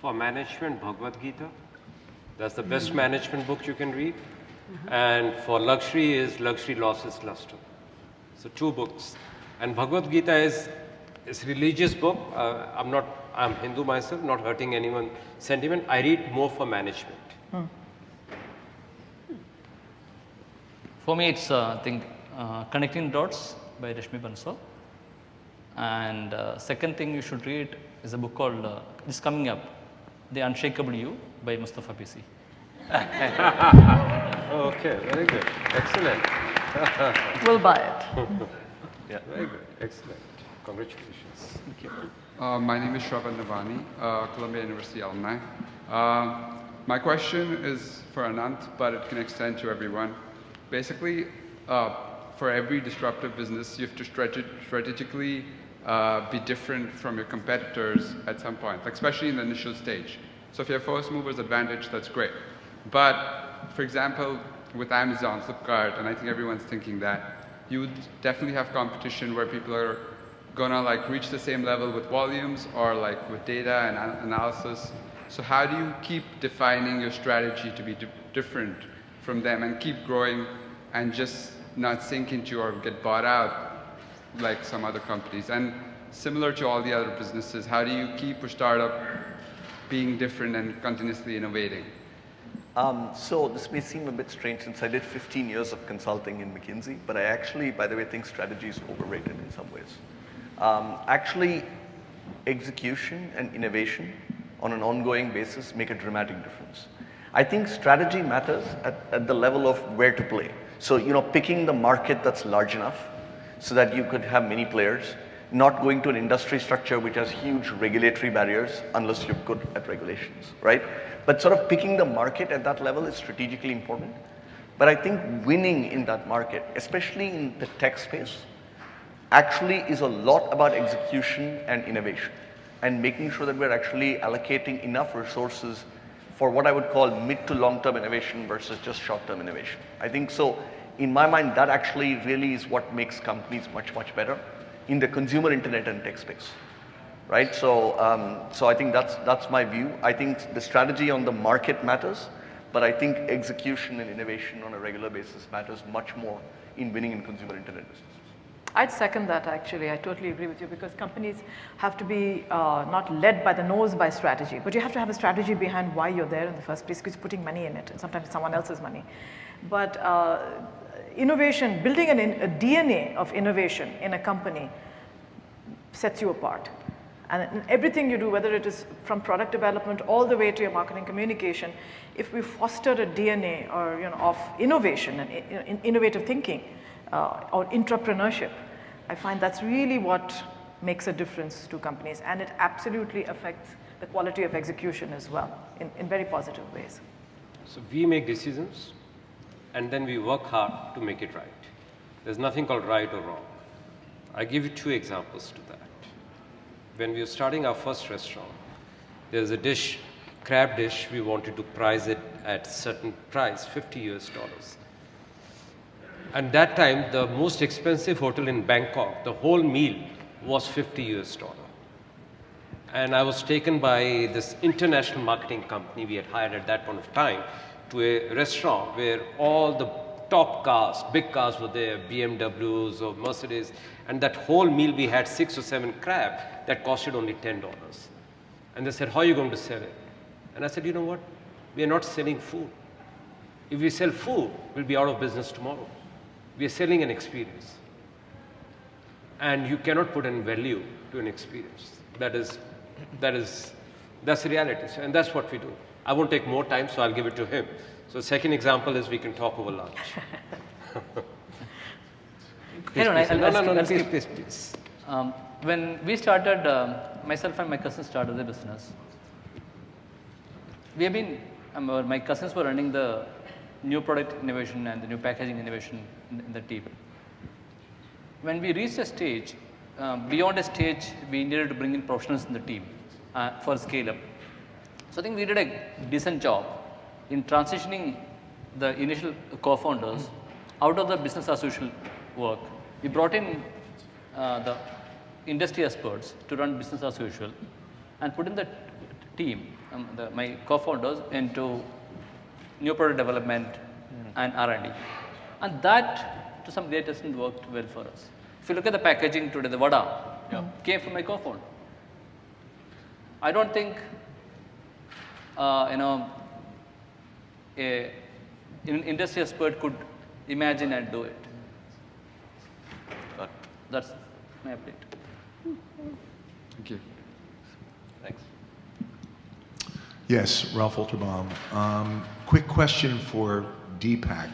For management, Bhagavad Gita. That's the best management book you can read. And for luxury is Luxury Loses Luster. So 2 books. And Bhagavad Gita is it's a religious book. I'm Hindu myself, not hurting anyone's sentiment. I read more for management. For me, it's Connecting Dots by Rashmi Bansal. And second thing you should read is a book called this coming up, The Unshakable You by Mustafa PC. Okay, very good. Excellent. We'll buy it. Yeah, very good. Excellent. Congratulations. Thank you. My name is Shravan Navani, Columbia University alumni. My question is for Ananth, but it can extend to everyone. Basically, for every disruptive business, you have to strategically be different from your competitors at some point, like especially in the initial stage. So if you have first mover's advantage, that's great. But for example, with Amazon, Flipkart, and I think everyone's thinking that, you would definitely have competition where people are gonna like reach the same level with volumes or like with data and analysis. So how do you keep defining your strategy to be different from them and keep growing and just not sink into or get bought out like some other companies? And similar to all the other businesses, how do you keep a startup being different and continuously innovating? So this may seem a bit strange since I did 15 years of consulting in McKinsey, but I actually, by the way, think strategy is overrated in some ways. Actually, execution and innovation on an ongoing basis make a dramatic difference. I think strategy matters at the level of where to play. So, you know, picking the market that's large enough so that you could have many players, not going to an industry structure which has huge regulatory barriers unless you're good at regulations, right? But sort of picking the market at that level is strategically important. But I think winning in that market, especially in the tech space, actually is a lot about execution and innovation and making sure that we're actually allocating enough resources for what I would call mid to long-term innovation versus just short-term innovation. I think so, in my mind, that actually really is what makes companies much, much better in the consumer internet and tech space, right? So, so I think that's my view. I think the strategy on the market matters, but I think execution and innovation on a regular basis matters much more in winning in consumer internet business. I'd second that actually. I totally agree with you because companies have to be not led by the nose by strategy, but you have to have a strategy behind why you're there in the first place because you're putting money in it and sometimes someone else's money. But innovation, building a DNA of innovation in a company sets you apart. And everything you do, whether it is from product development all the way to your marketing communication, if we foster a DNA or, you know, of innovation and innovative thinking, or entrepreneurship, I find that's really what makes a difference to companies, and it absolutely affects the quality of execution as well in very positive ways. So we make decisions and then we work hard to make it right. There's nothing called right or wrong. I give you two examples to that. When we were starting our first restaurant, there's a dish, crab dish, we wanted to price it at a certain price, $50 US. And that time, the most expensive hotel in Bangkok, the whole meal was $50 US. And I was taken by this international marketing company we had hired at that point of time to a restaurant where all the top cars, big cars were there, BMWs or Mercedes. And that whole meal we had 6 or 7 crab that costed only $10. And they said, how are you going to sell it? And I said, you know what? We are not selling food. If we sell food, we'll be out of business tomorrow. We are selling an experience. And you cannot put any value to an experience. That's the reality. And that's what we do. I won't take more time, so I'll give it to him. So the second example is we can talk over lunch. Please. When we started, myself and my cousin started the business. We have been, my cousins were running the new product innovation and the new packaging innovation in the team. When we reached a stage, beyond a stage, we needed to bring in professionals in the team for scale up. So I think we did a decent job in transitioning the initial co-founders out of the business as usual work. We brought in the industry experts to run business as usual and put in the team, my co-founders, into new product development and R&D. And that, to some great extent, worked well for us. If you look at the packaging today, the vada, came from my co-founder. I don't think, an industry expert could imagine and do it. But that's my update. Thank you. Thanks. Yes, Ralph Olterbaum. Quick question for Deepak.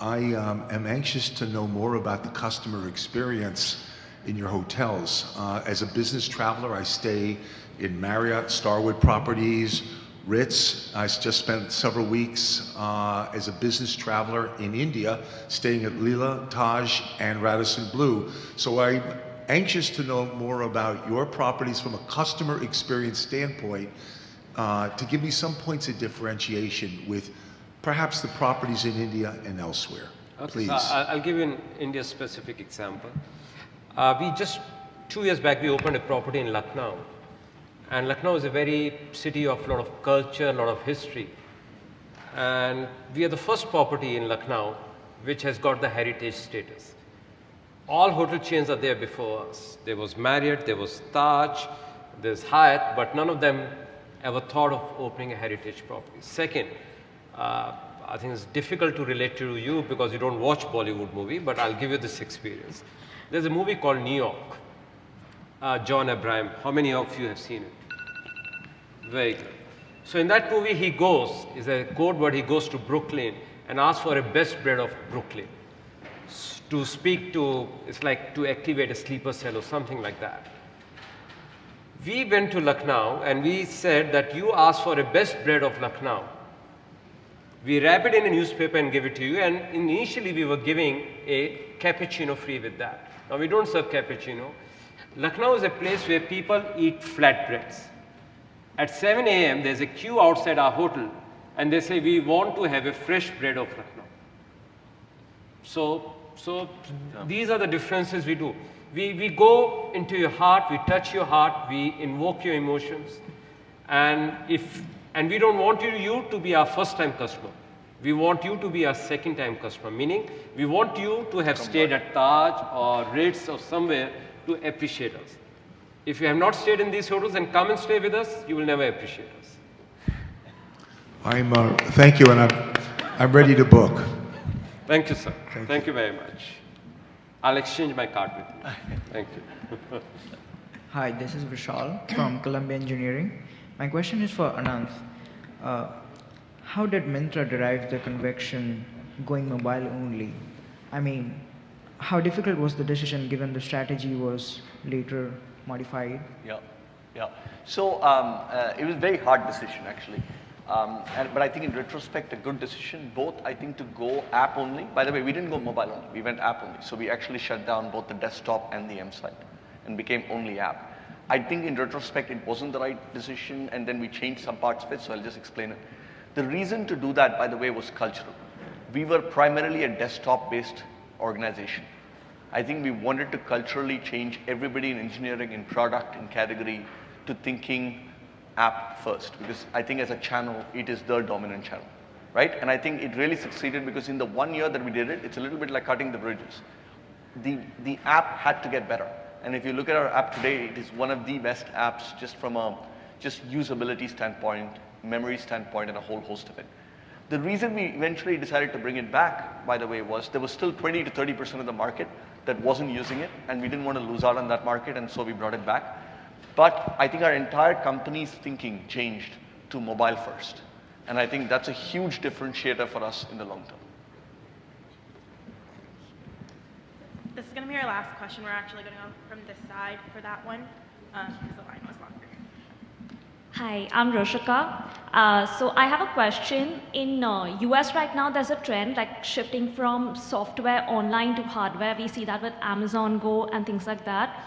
I am anxious to know more about the customer experience in your hotels. As a business traveler, I stay in Marriott, Starwood Properties, Ritz. I just spent several weeks as a business traveler in India, staying at Leela, Taj, and Radisson Blu. So I'm anxious to know more about your properties from a customer experience standpoint, to give me some points of differentiation with perhaps the properties in India and elsewhere. Okay, Please. so I'll give you an India-specific example. We just 2 years back, we opened a property in Lucknow. And Lucknow is a very city of a lot of culture, a lot of history. And we are the first property in Lucknow which has got the heritage status. All hotel chains are there before us. There was Marriott, there was Taj, there's Hyatt, but none of them ever thought of opening a heritage property. Second, I think it's difficult to relate to you because you don't watch Bollywood movie, but I'll give you this experience. There's a movie called New York, John Abraham. How many of you have seen it? Very good. So in that movie, he goes, is a code word, he goes to Brooklyn and asks for a best bread of Brooklyn. To speak to, it's like to activate a sleeper cell or something like that. We went to Lucknow and we said that you asked for a best bread of Lucknow. We wrap it in a newspaper and give it to you, and initially we were giving a cappuccino free with that. Now we don't serve cappuccino. Lucknow is a place where people eat flatbreads. At 7 a.m. there's a queue outside our hotel and they say we want to have a fresh bread of Lucknow. So these are the differences we do. We go into your heart, we touch your heart, we invoke your emotions, and we don't want you to be our first time customer. We want you to be our second time customer, meaning we want you to have stayed at Taj or Ritz or somewhere to appreciate us. If you have not stayed in these hotels and come and stay with us, you will never appreciate us. Thank you, and I'm ready to book. Thank you, sir. Thank you very much. I'll exchange my card with you. Thank you. Hi, this is Vishal from Columbia Engineering. My question is for Ananth. How did Myntra derive the conviction going mobile only? I mean, how difficult was the decision given the strategy was later modified? Yeah. So it was a very hard decision actually. But I think in retrospect, a good decision, both I think to go app only. By the way, we didn't go mobile only, we went app only. So we actually shut down both the desktop and the M site and became only app. I think in retrospect, it wasn't the right decision, and then we changed some parts of it, so I'll just explain it. The reason to do that, by the way, was cultural. We were primarily a desktop-based organization. I think we wanted to culturally change everybody in engineering, in product, in category, to thinking app first, because I think as a channel, it is the dominant channel, right? And I think it really succeeded because in the 1 year that we did it, it's a little bit like cutting the bridges. The app had to get better. And if you look at our app today, it is one of the best apps just from a usability standpoint, memory standpoint, and a whole host of it. The reason we eventually decided to bring it back, by the way, was there was still 20 to 30% of the market that wasn't using it, and we didn't want to lose out on that market, and so we brought it back. But I think our entire company's thinking changed to mobile first. And I think that's a huge differentiator for us in the long term. This is going to be our last question. We're actually going to go from this side for that one, because the line was longer. Hi, I'm Roshika. So I have a question. In US right now, there's a trend like shifting from software online to hardware. We see that with Amazon Go and things like that.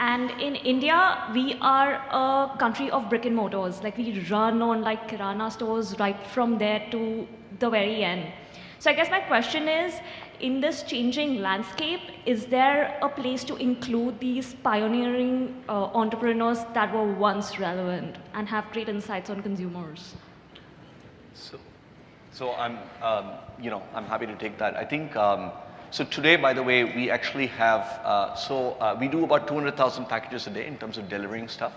And in India, we are a country of brick and mortars. Like we run on like Kirana stores right from there to the very end. So I guess my question is, in this changing landscape, is there a place to include these pioneering entrepreneurs that were once relevant and have great insights on consumers? So I'm happy to take that. I think So today, by the way, we actually have, we do about 200,000 packages a day in terms of delivering stuff.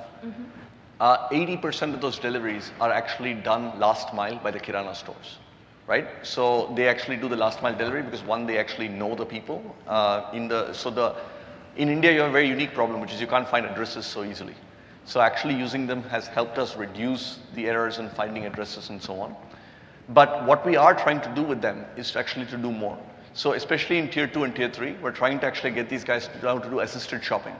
80% of those deliveries are actually done last mile by the Kirana stores, right? So they actually do the last mile delivery because one, they actually know the people. In India, you have a very unique problem, which is you can't find addresses so easily. So actually using them has helped us reduce the errors in finding addresses and so on. But what we are trying to do with them is actually to do more. So especially in tier 2 and tier 3, we're trying to actually get these guys to do assisted shopping,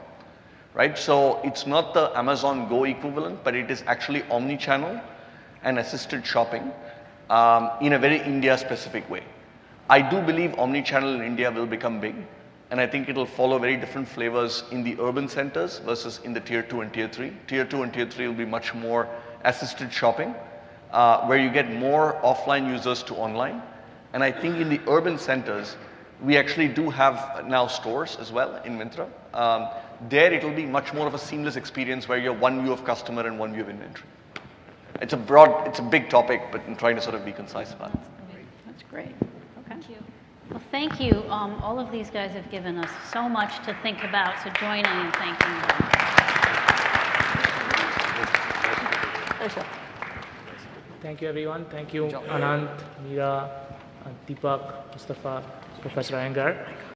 right? So it's not the Amazon Go equivalent, but it is actually omni-channel and assisted shopping in a very India-specific way. I do believe omni-channel in India will become big, and I think it'll follow very different flavors in the urban centers versus in the tier 2 and tier 3. Tier 2 and tier 3 will be much more assisted shopping, where you get more offline users to online. And I think in the urban centers, we actually do have now stores as well in Myntra. There it will be much more of a seamless experience where you have one view of customer and one view of inventory. It's a big topic, but I'm trying to sort of be concise about it. That's great. Okay. Thank you. Well, thank you. All of these guys have given us so much to think about, so join in and thanking them. Thank you, everyone. Thank you, Ananth, Meera, Deepak, Mustafa, Professor Iyengar.